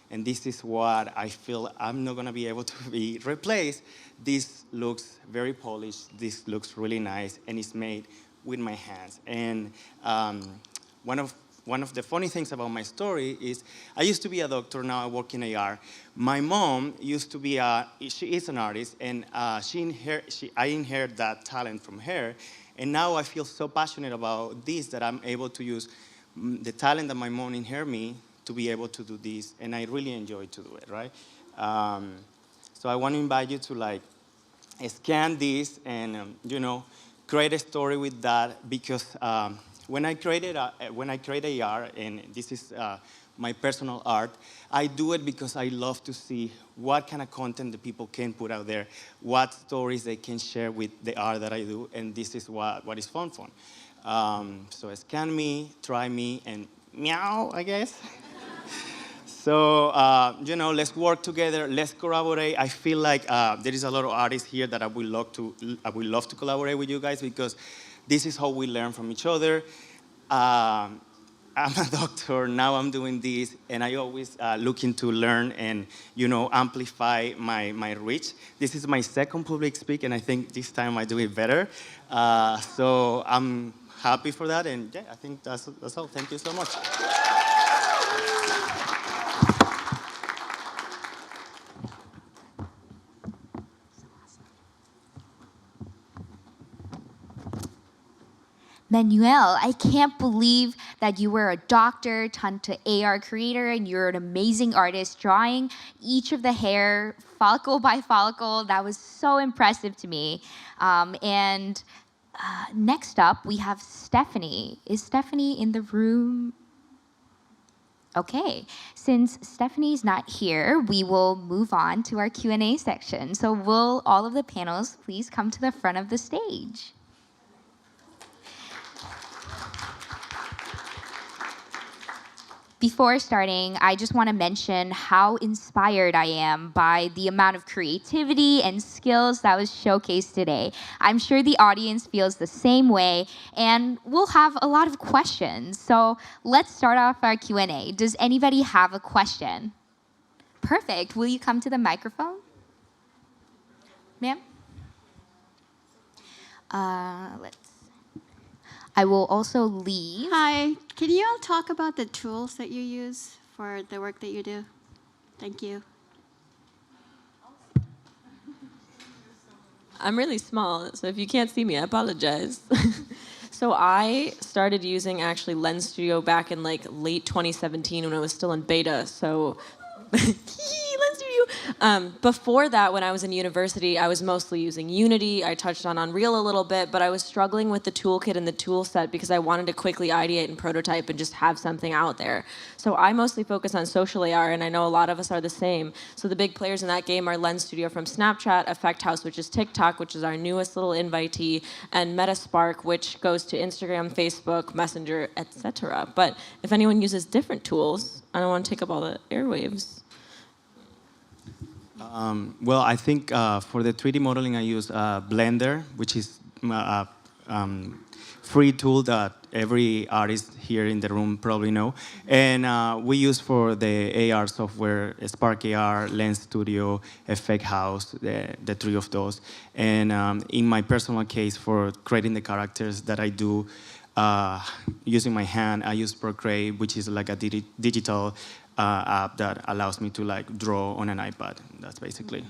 and this is what I feel I'm not gonna be able to be replaced, this looks very polished, this looks really nice, and it's made with my hands. And one of the funny things about my story is I used to be a doctor, now I work in AR. My mom used to be she is an artist, and I inherit that talent from her. And now I feel so passionate about this that I'm able to use the talent that my mom inherited me to be able to do this, and I really enjoy to do it, right? So I want to invite you to scan this and create a story with that, because when I create AR, and this is my personal art, I do it because I love to see what kind of content the people can put out there, what stories they can share with the art that I do, and this is what is fun. So scan me, try me, and meow, I guess. So, let's work together, let's collaborate. I feel like there is a lot of artists here that I would love to collaborate with you guys, because this is how we learn from each other. I'm a doctor, now I'm doing this, and I always looking to learn and, amplify my reach. This is my second public speak, and I think this time I do it better. So I'm happy for that, and yeah, I think that's all. Thank you so much. Manuel, I can't believe that you were a doctor turned to AR creator, and you're an amazing artist drawing each of the hair follicle by follicle. That was so impressive to me. Next up, we have Stephanie. Is Stephanie in the room? Okay, since Stephanie's not here, we will move on to our Q&A section. So will all of the panels please come to the front of the stage? Before starting, I just want to mention how inspired I am by the amount of creativity and skills that was showcased today. I'm sure the audience feels the same way, and we'll have a lot of questions. So let's start off our Q&A. Does anybody have a question? Perfect. Will you come to the microphone? Ma'am? I will also leave. Hi, can you all talk about the tools that you use for the work that you do? Thank you. I'm really small, so if you can't see me, I apologize. So I started using actually Lens Studio back in like late 2017 when it was still in beta. So Lens Studio. Before that, when I was in university, I was mostly using Unity. I touched on Unreal a little bit, but I was struggling with the toolkit and the tool set because I wanted to quickly ideate and prototype and just have something out there. So I mostly focus on social AR, and I know a lot of us are the same. So the big players in that game are Lens Studio from Snapchat, Effect House, which is TikTok, which is our newest little invitee, and Metaspark, which goes to Instagram, Facebook, Messenger, etc. But if anyone uses different tools, I don't want to take up all the airwaves. Well, I think for the 3D modeling, I use Blender, which is a free tool that every artist here in the room probably know. And we use for the AR software, Spark AR, Lens Studio, Effect House, the three of those. And in my personal case, for creating the characters that I do using my hand, I use Procreate, which is like a digital app that allows me to like draw on an iPad. That's basically.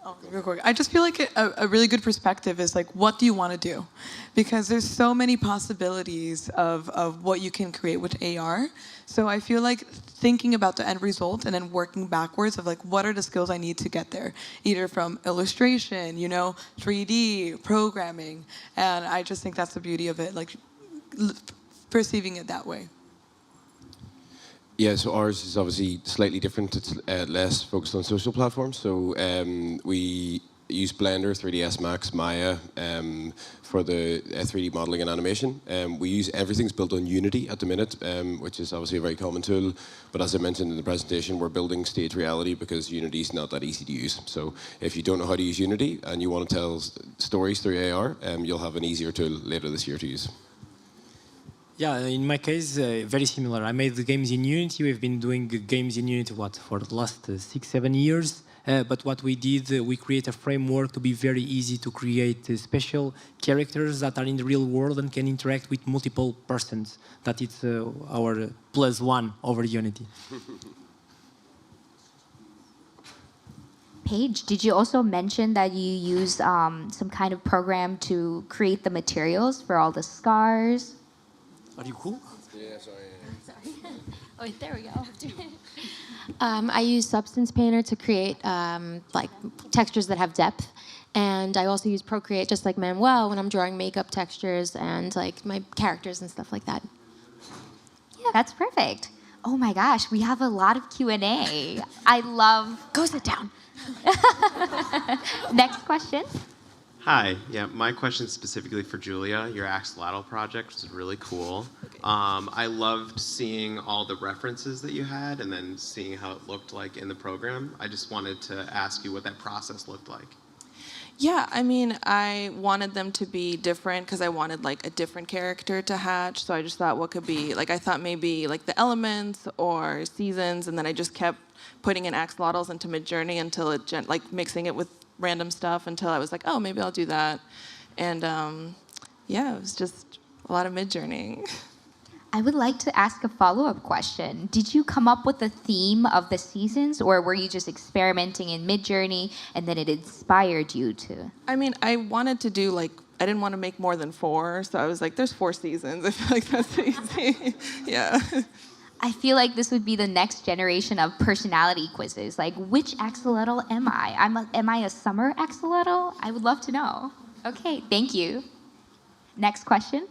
Oh, real quick. I just feel like a really good perspective is like, what do you want to do? Because there's so many possibilities of what you can create with AR. So I feel like thinking about the end result and then working backwards of like, what are the skills I need to get there? Either from illustration, 3D, programming. And I just think that's the beauty of it, like perceiving it that way. Yeah, so ours is obviously slightly different. It's less focused on social platforms. So we use Blender, 3ds Max, Maya for the 3D modeling and animation. Everything's built on Unity at the minute, which is obviously a very common tool. But as I mentioned in the presentation, we're building stage reality because Unity is not that easy to use. So if you don't know how to use Unity and you want to tell stories through AR, you'll have an easier tool later this year to use. Yeah, in my case, very similar. I made the games in Unity. We've been doing games in Unity, for the last 6-7 years. But what we did, we create a framework to be very easy to create special characters that are in the real world and can interact with multiple persons. That is our +1 over Unity. Paige, did you also mention that you use some kind of program to create the materials for all the scars? Are you cool? Yeah, sorry. Oh, there we go. I use Substance Painter to create like textures that have depth. And I also use Procreate, just like Manuel, when I'm drawing makeup textures and like my characters and stuff like that. Yeah, that's perfect. Oh my gosh, we have a lot of Q&A. I love... Go sit down. Next question. Hi, yeah, my question is specifically for Julia. Your axolotl project was really cool. I loved seeing all the references that you had and then seeing how it looked like in the program. I just wanted to ask you what that process looked like. Yeah, I mean, I wanted them to be different because I wanted like a different character to hatch. So I just thought what could be, like I thought maybe like the elements or seasons, and then I just kept putting in axolotls into Midjourney until it, like mixing it with random stuff until I was like, oh, maybe I'll do that. And yeah, it was just a lot of Midjourney. I would like to ask a follow-up question. Did you come up with the theme of the seasons, or were you just experimenting in Midjourney and then it inspired you to? I mean, I wanted to do like, I didn't want to make more than 4, so I was like, there's 4 seasons. I feel like that's easy. Yeah. I feel like this would be the next generation of personality quizzes. Like, which axolotl am I? Am I a summer axolotl? I would love to know. Okay, thank you. Next question.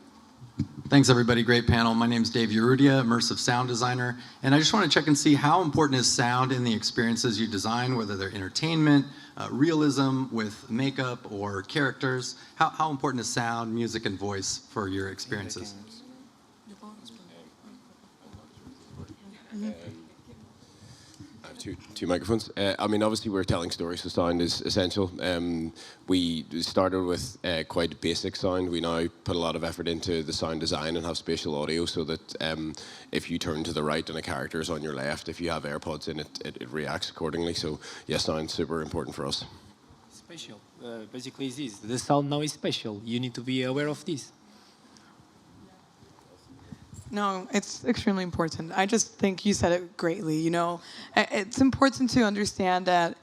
Thanks, everybody. Great panel. My name is Dave Urrutia, immersive sound designer. And I just want to check and see how important is sound in the experiences you design, whether they're entertainment, realism with makeup or characters. How important is sound, music, and voice for your experiences? I have two microphones. I mean, obviously we're telling stories, so sound is essential. We started with quite basic sound. We now put a lot of effort into the sound design and have spatial audio so that if you turn to the right and a character is on your left, if you have AirPods in, it reacts accordingly. So yes, sound's super important for us. Spatial. Basically, this. The sound now is spatial. You need to be aware of this. No, it's extremely important. I just think you said it greatly. You know, it's important to understand that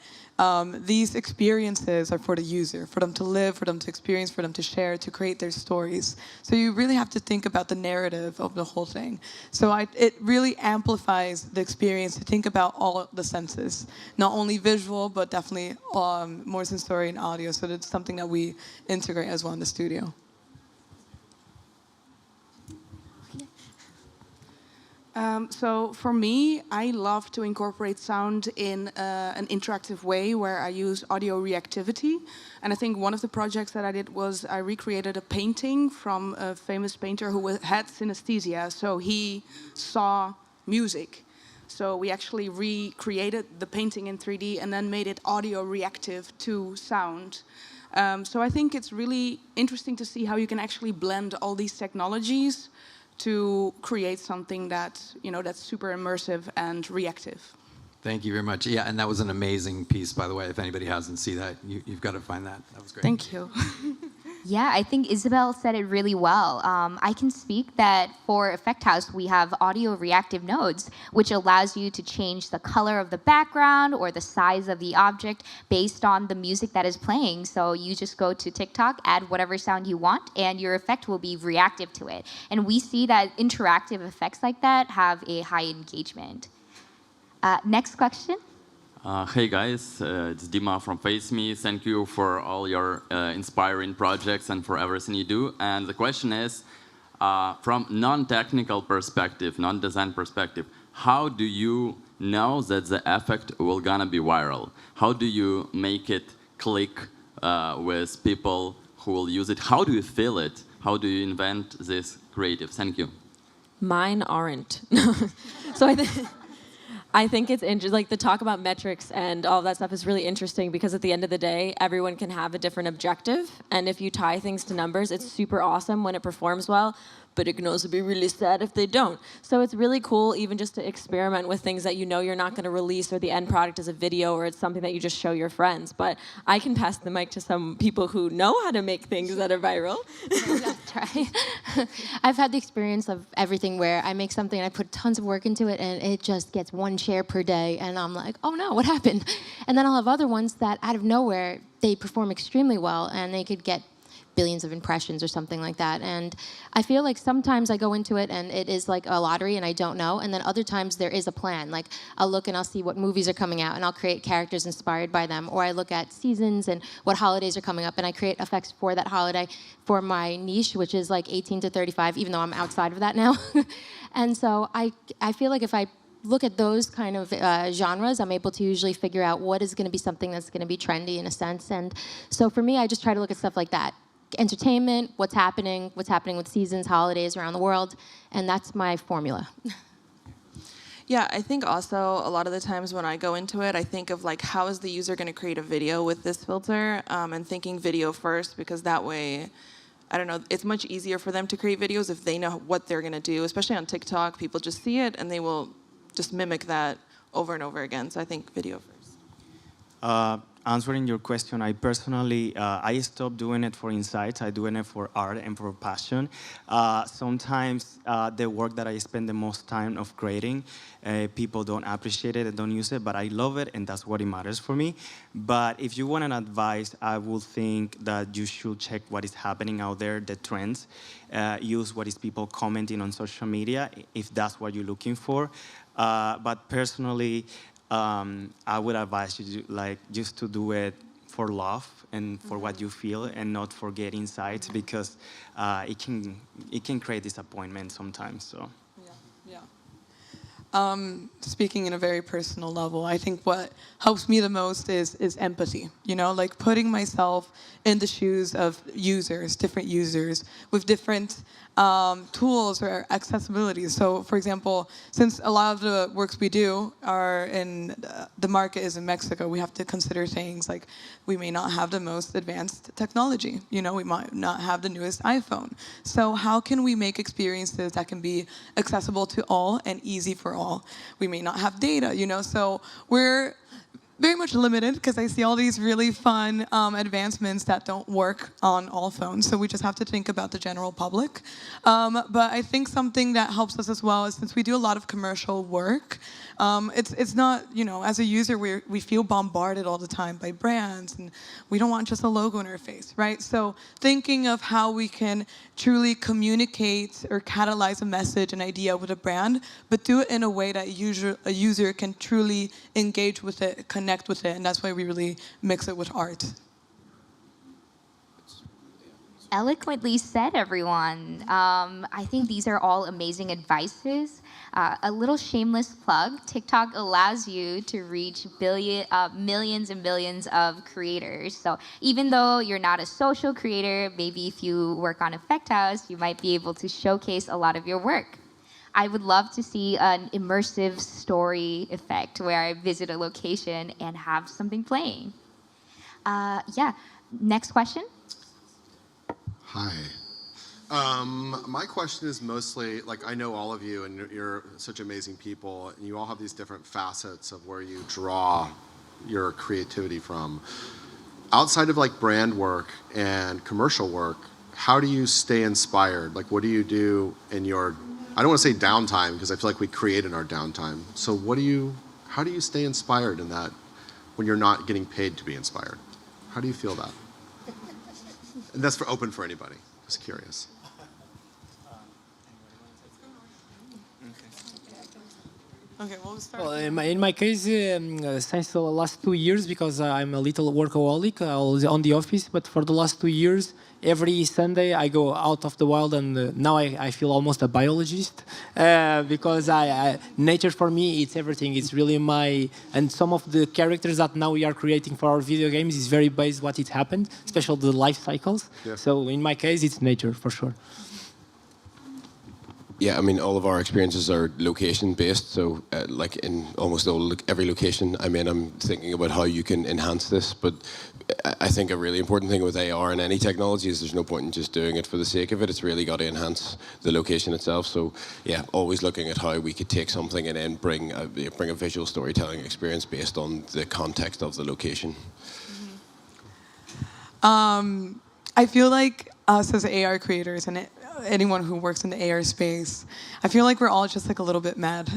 these experiences are for the user, for them to live, for them to experience, for them to share, to create their stories. So you really have to think about the narrative of the whole thing. So it really amplifies the experience to think about all the senses, not only visual, but definitely more sensory and audio. So that's something that we integrate as well in the studio. So for me, I love to incorporate sound in an interactive way where I use audio reactivity. And I think one of the projects that I did was I recreated a painting from a famous painter who had synesthesia. So he saw music. So we actually recreated the painting in 3D and then made it audio reactive to sound. So I think it's really interesting to see how you can actually blend all these technologies to create something that, that's super immersive and reactive. Thank you very much. Yeah, and that was an amazing piece, by the way. If anybody hasn't seen that, you've got to find that. That was great. Thank you. Yeah, I think Isabelle said it really well. I can speak that for Effect House, we have audio reactive nodes, which allows you to change the color of the background or the size of the object based on the music that is playing. So you just go to TikTok, add whatever sound you want, and your effect will be reactive to it. And we see that interactive effects like that have a high engagement. Next question. Hey guys, it's Dima from FaceMe. Thank you for all your inspiring projects and for everything you do. And the question is, from non-technical perspective, non-design perspective, how do you know that the effect will gonna be viral? How do you make it click with people who will use it? How do you feel it? How do you invent this creative? Thank you. Mine aren't. So I think it's interesting, like the talk about metrics and all of that stuff is really interesting because at the end of the day, everyone can have a different objective. And if you tie things to numbers, it's super awesome when it performs well, but it can also be really sad if they don't. So it's really cool even just to experiment with things that you know you're not going to release or the end product is a video or it's something that you just show your friends. But I can pass the mic to some people who know how to make things that are viral. Try. I've had the experience of everything where I make something and I put tons of work into it and it just gets one share per day and I'm like, oh no, what happened? And then I'll have other ones that out of nowhere, they perform extremely well and they could get billions of impressions or something like that. And I feel like sometimes I go into it and it is like a lottery and I don't know. And then other times there is a plan. Like I'll look and I'll see what movies are coming out and I'll create characters inspired by them. Or I look at seasons and what holidays are coming up and I create effects for that holiday for my niche, which is like 18 to 35, even though I'm outside of that now. And so I feel like if I look at those kind of genres, I'm able to usually figure out what is going to be something that's going to be trendy in a sense. And so for me, I just try to look at stuff like that. Entertainment, what's happening with seasons, holidays around the world, and that's my formula. Yeah, I think also a lot of the times when I go into it, I think of like, how is the user going to create a video with this filter, and thinking video first, because that way, I don't know, it's much easier for them to create videos if they know what they're going to do, especially on TikTok. People just see it and they will just mimic that over and over again. So I think video first. Answering your question, I personally, I stopped doing it for insights. I doing it for art and for passion. Sometimes the work that I spend the most time of creating, people don't appreciate it and don't use it, but I love it and that's what it matters for me. But if you want an advice, I would think that you should check what is happening out there, the trends. Use what is people commenting on social media, if that's what you're looking for. But personally, I would advise you just to do it for love and for what you feel and not for getting insights because it can create disappointment sometimes. So. Speaking in a very personal level, I think what helps me the most is empathy. Like putting myself in the shoes of users, different users with different tools or accessibility. So, for example, since a lot of the works we do are in the market is in Mexico, we have to consider things like we may not have the most advanced technology. We might not have the newest iPhone. So how can we make experiences that can be accessible to all and easy for all? We may not have data, so we're very much limited because I see all these really fun advancements that don't work on all phones. So we just have to think about the general public. But I think something that helps us as well is since we do a lot of commercial work, It's not, as a user, we feel bombarded all the time by brands, and we don't want just a logo in our face, right? So thinking of how we can truly communicate or catalyze a message, an idea with a brand, but do it in a way that a user can truly engage with it, connect with it, and that's why we really mix it with art. Eloquently said, everyone. I think these are all amazing advices. A little shameless plug, TikTok allows you to reach millions and millions of creators. So even though you're not a social creator, maybe if you work on Effect House, you might be able to showcase a lot of your work. I would love to see an immersive story effect where I visit a location and have something playing. Yeah, next question. Hi. My question is mostly, I know all of you, and you're such amazing people, and you all have these different facets of where you draw your creativity from. Outside of brand work and commercial work, how do you stay inspired? What do you do in your, I don't want to say downtime, because I feel like we create in our downtime. So how do you stay inspired in that when you're not getting paid to be inspired? How do you feel that? And that's open for anybody. Just curious. Okay, we'll start. Well, in my case, since the last 2 years, because I'm a little workaholic, I was on the office, but for the last 2 years, every Sunday I go out of the wild, and now I feel almost a biologist, because nature for me, it's everything. It's really and some of the characters that now we are creating for our video games is very based what it happened, especially the life cycles. Yeah. So in my case, it's nature for sure. Yeah, I mean, all of our experiences are location-based, so in almost every location I'm in, I'm thinking about how you can enhance this, but I think a really important thing with AR and any technology is there's no point in just doing it for the sake of it. It's really got to enhance the location itself, so yeah, always looking at how we could take something and then bring a visual storytelling experience based on the context of the location. I feel like us as AR creators and anyone who works in the AR space, I feel like we're all just a little bit mad.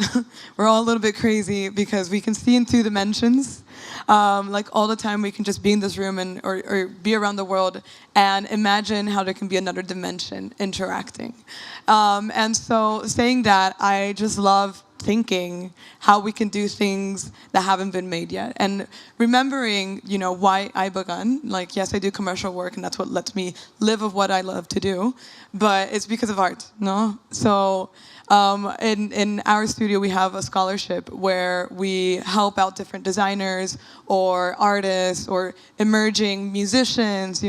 We're all a little bit crazy because we can see in 2 dimensions. All the time we can just be in this room or be around the world and imagine how there can be another dimension interacting. And so saying that, I just love thinking how we can do things that haven't been made yet. And remembering, why I begun. Yes, I do commercial work, and that's what lets me live of what I love to do. But it's because of art, no? So in our studio, we have a scholarship where we help out different designers or artists or emerging musicians,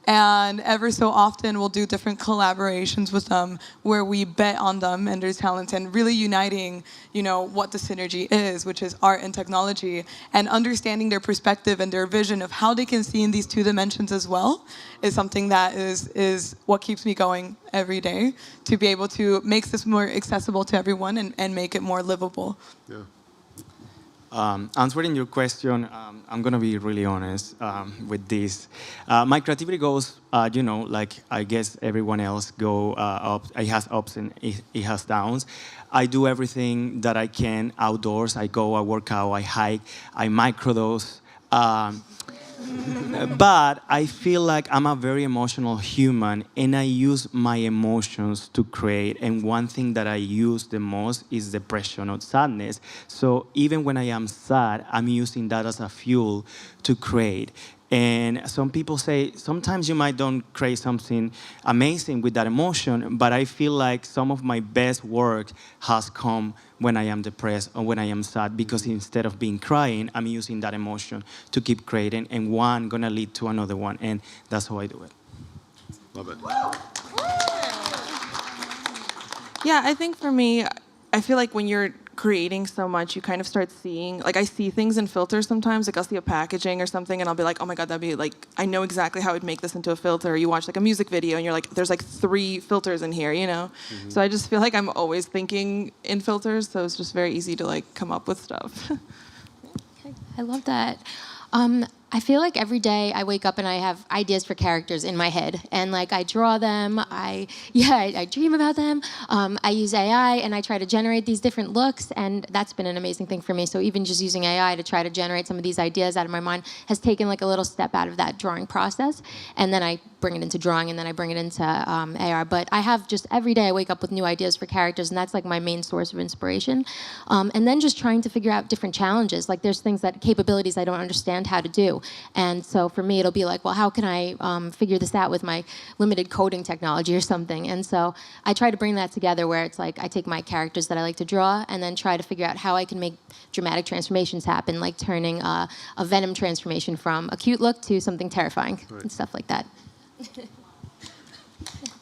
and ever so often we'll do different collaborations with them where we bet on them and their talent and really uniting, what the synergy is, which is art and technology, and understanding their perspective and their vision of how they can see in these 2 dimensions as well is something that is what keeps me going every day, to be able to make this more accessible to everyone and make it more livable. Yeah. Answering your question, I'm going to be really honest with this. My creativity goes, I guess everyone else go up. It has ups and it has downs. I do everything that I can outdoors. I go, I work out, I hike, I microdose. But I feel like I'm a very emotional human, and I use my emotions to create. And one thing that I use the most is depression or sadness. So even when I am sad, I'm using that as a fuel to create. And some people say, sometimes you might don't create something amazing with that emotion, but I feel like some of my best work has come when I am depressed or when I am sad, because instead of being crying, I'm using that emotion to keep creating, and one gonna lead to another one, and that's how I do it. Love it. Yeah, I think for me, I feel like when you're creating so much, you kind of start seeing, I see things in filters sometimes, I'll see a packaging or something and I'll be like, oh my God, that'd be I know exactly how I'd make this into a filter. Or you watch a music video and you're like, there's 3 filters in here, Mm-hmm. So I just feel like I'm always thinking in filters, so it's just very easy to come up with stuff. I love that. I feel like every day I wake up and I have ideas for characters in my head, and like I draw them. I dream about them. I use AI and I try to generate these different looks, and that's been an amazing thing for me. So even just using AI to try to generate some of these ideas out of my mind has taken like a little step out of that drawing process, and then I bring it into drawing, and then I bring it into AR. But I have just every day I wake up with new ideas for characters, and that's like my main source of inspiration. And then just trying to figure out different challenges. Like there's things capabilities I don't understand how to do. And so for me, it'll be like, well, how can I figure this out with my limited coding technology or something? And so I try to bring that together where it's like I take my characters that I like to draw and then try to figure out how I can make dramatic transformations happen, like turning a Venom transformation from a cute look to something terrifying and stuff like that.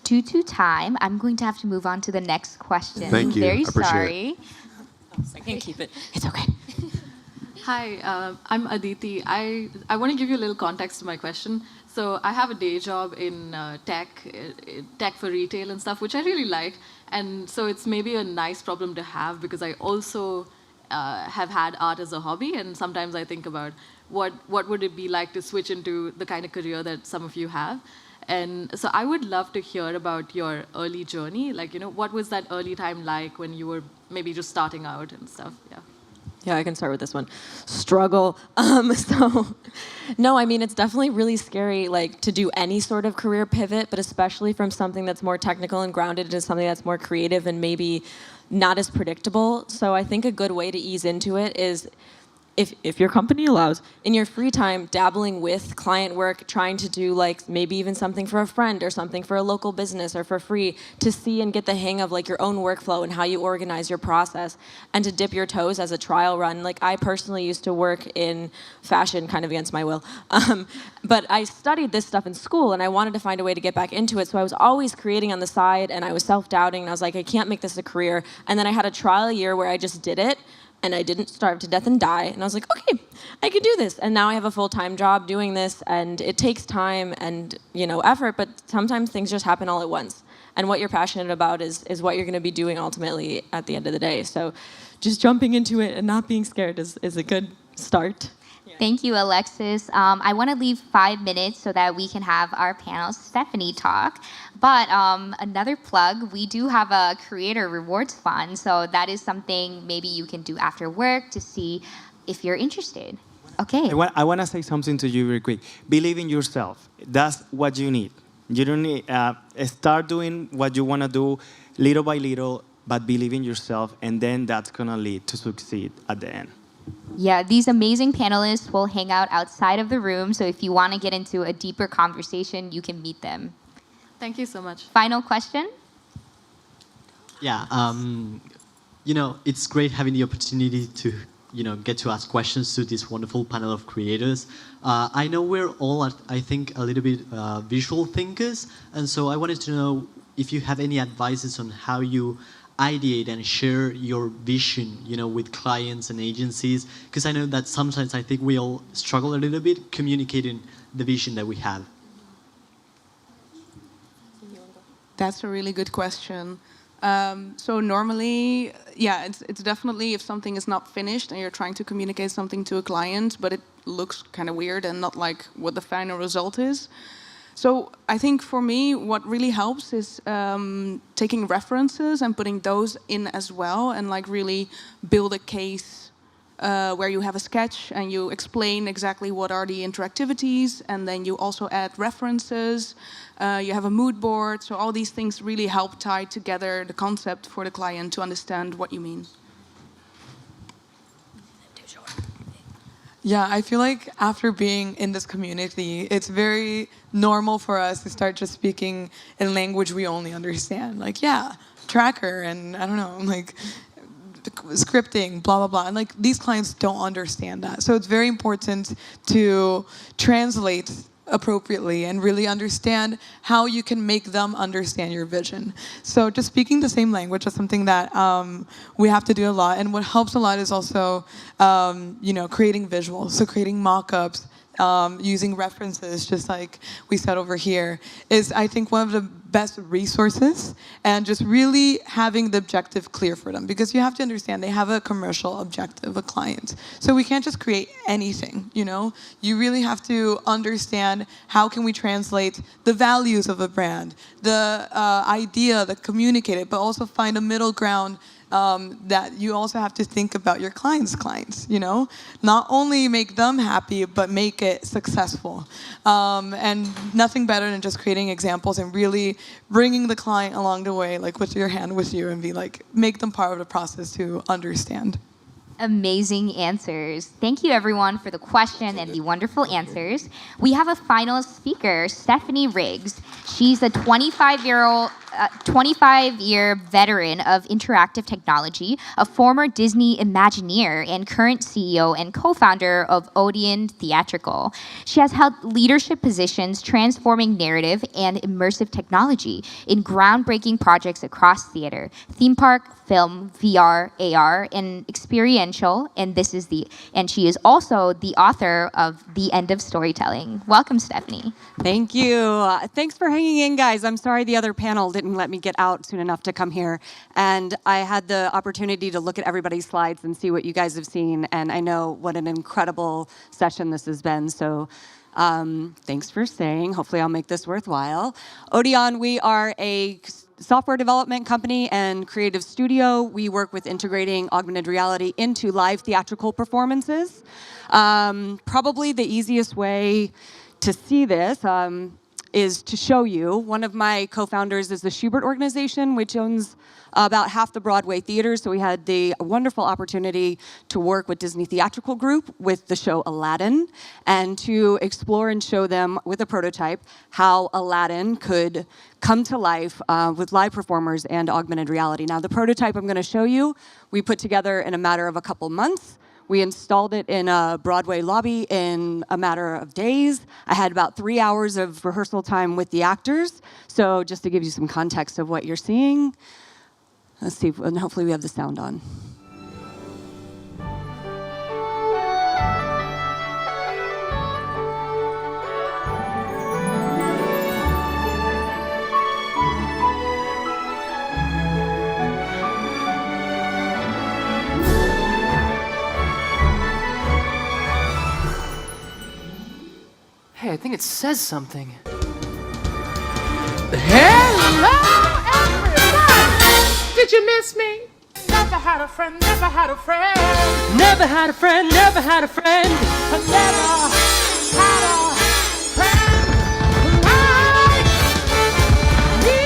Due to time, I'm going to have to move on to the next question. Thank you. Very I appreciate sorry. I can keep it. It's okay. Hi, I'm Aditi. I want to give you a little context to my question. So I have a day job in tech for retail and stuff, which I really like. And so it's maybe a nice problem to have because I also have had art as a hobby. And sometimes I think about what would it be like to switch into the kind of career that some of you have. And so I would love to hear about your early journey. Like, what was that early time like when you were maybe just starting out and stuff? Yeah. Yeah, I can start with this one. Struggle. No, I mean, it's definitely really scary, like, to do any sort of career pivot, but especially from something that's more technical and grounded into something that's more creative and maybe not as predictable. So I think a good way to ease into it is, if your company allows, in your free time, dabbling with client work, trying to do like maybe even something for a friend or something for a local business or for free, to see and get the hang of like your own workflow and how you organize your process, and to dip your toes as a trial run. Like I personally used to work in fashion kind of against my will, but I studied this stuff in school and I wanted to find a way to get back into it. So I was always creating on the side and I was self-doubting and I was like, I can't make this a career. And then I had a trial year where I just did it. And I didn't starve to death and die. And I was like, okay, I can do this. And now I have a full-time job doing this, and it takes time and effort, but sometimes things just happen all at once. And what you're passionate about is what you're gonna be doing ultimately at the end of the day. So just jumping into it and not being scared is a good start. Thank you, Alexis. I want to leave 5 minutes so that we can have our panel Stephanie talk. But another plug, we do have a creator rewards fund. So that is something maybe you can do after work to see if you're interested. Okay. I want to say something to you real quick. Believe in yourself. That's what you need. You don't need, start doing what you want to do little by little, but believe in yourself, and then that's going to lead to succeed at the end. Yeah, these amazing panelists will hang out outside of the room, so if you want to get into a deeper conversation, you can meet them. Thank you so much. Final question? Yeah, it's great having the opportunity to, get to ask questions to this wonderful panel of creators. I know we're all, I think, a little bit visual thinkers, and so I wanted to know if you have any advices on how you ideate and share your vision, with clients and agencies, because I know that sometimes I think we all struggle a little bit communicating the vision that we have. That's a really good question. So normally, it's definitely if something is not finished and you're trying to communicate something to a client, but it looks kind of weird and not like what the final result is. So I think for me, what really helps is taking references and putting those in as well, and like really build a case where you have a sketch and you explain exactly what are the interactivities, and then you also add references. You have a mood board. So all these things really help tie together the concept for the client to understand what you mean. Yeah, I feel like after being in this community, it's very normal for us to start just speaking in language we only understand. Like, tracker and I don't know, like scripting, blah, blah, blah. And like these clients don't understand that. So it's very important to translate appropriately and really understand how you can make them understand your vision. So just speaking the same language is something that we have to do a lot. And what helps a lot is also, creating visuals. So creating mock-ups, using references, just like we said over here, is I think one of the best resources and just really having the objective clear for them, because you have to understand they have a commercial objective, a client. So we can't just create anything, you know? You really have to understand how can we translate the values of a brand, the idea that communicate it, but also find a middle ground that you also have to think about your clients, you know? Not only make them happy, but make it successful. And nothing better than just creating examples and really bringing the client along the way, like with your hand with you, and be like, make them part of the process to understand. Amazing answers. Thank you everyone for the question and the wonderful answers. We have a final speaker, Stephanie Riggs. She's a 25-year veteran of interactive technology, a former Disney Imagineer, and current CEO and co-founder of Odeon Theatrical. She has held leadership positions transforming narrative and immersive technology in groundbreaking projects across theater, theme park, film, VR, AR, and experiential. And she is also the author of The End of Storytelling. Welcome, Stephanie. Thank you. Thanks for hanging in, guys. I'm sorry the other panel didn't let me get out soon enough to come here. And I had the opportunity to look at everybody's slides and see what you guys have seen. And I know what an incredible session this has been. So thanks for staying. Hopefully I'll make this worthwhile. Odeon, we are a software development company and creative studio. We work with integrating augmented reality into live theatrical performances. Probably the easiest way to see this is to show you. One of my co-founders is the Schubert Organization, which owns about half the Broadway theaters. So we had the wonderful opportunity to work with Disney Theatrical Group with the show Aladdin, and to explore and show them with a prototype how Aladdin could come to life with live performers and augmented reality. Now, the prototype I'm going to show you, we put together in a matter of a couple months. We installed it in a Broadway lobby in a matter of days. I had about 3 hours of rehearsal time with the actors. So just to give you some context of what you're seeing, let's see, and hopefully we have the sound on. Hey, I think it says something. Hello, everybody! Did you miss me? Never had a friend, never had a friend. Never had a friend, never had a friend. I never had a friend like me.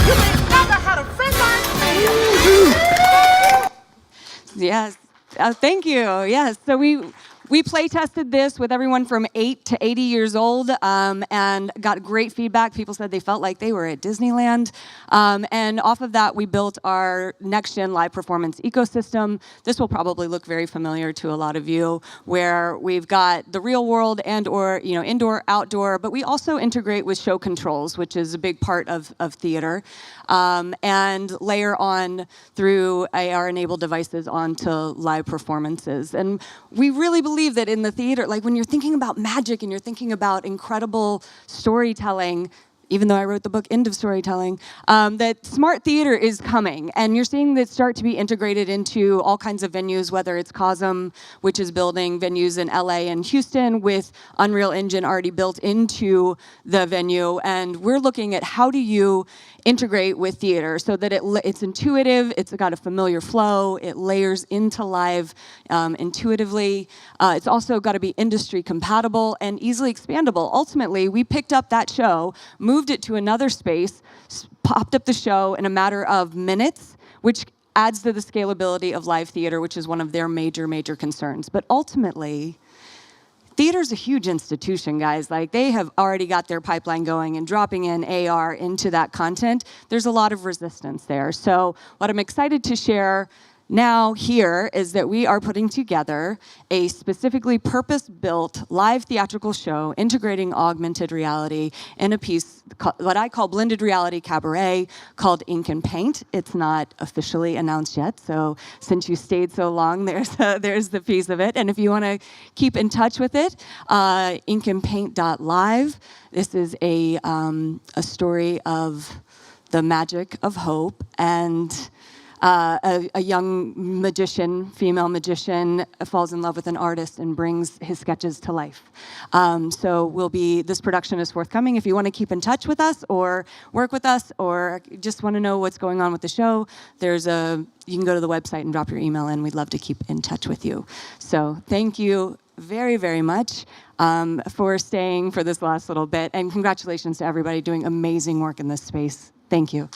You ain't never had a friend like me. Yes. Thank you. Yes. So we play tested this with everyone from 8 to 80 years old, and got great feedback. People said they felt like they were at Disneyland. And off of that, we built our next-gen live performance ecosystem. This will probably look very familiar to a lot of you, where we've got the real world and/or indoor, outdoor, but we also integrate with show controls, which is a big part of theater, and layer on through AR-enabled devices onto live performances. And we really believe that in the theater, like when you're thinking about magic and you're thinking about incredible storytelling, even though I wrote the book End of Storytelling, that smart theater is coming. And you're seeing that start to be integrated into all kinds of venues, whether it's Cosm, which is building venues in LA and Houston with Unreal Engine already built into the venue. And we're looking at how do you integrate with theater so that it's intuitive, it's got a familiar flow, it layers into live intuitively. It's also got to be industry compatible and easily expandable. Ultimately, we picked up that show, moved it to another space, popped up the show in a matter of minutes, which adds to the scalability of live theater, which is one of their major concerns. But ultimately, theater's a huge institution, guys. Like, they have already got their pipeline going and dropping in AR into that content. There's a lot of resistance there. So what I'm excited to share, now here is that we are putting together a specifically purpose-built live theatrical show integrating augmented reality in a piece, what I call blended reality cabaret, called Ink and Paint. It's not officially announced yet, so since you stayed so long, there's the piece of it. And if you want to keep in touch with it, inkandpaint.live. This is a story of the magic of hope and a young magician, female magician, falls in love with an artist and brings his sketches to life. So this production is forthcoming. If you want to keep in touch with us or work with us or just want to know what's going on with the show, you can go to the website and drop your email in. We'd love to keep in touch with you. So thank you very, very much for staying for this last little bit. And congratulations to everybody doing amazing work in this space. Thank you.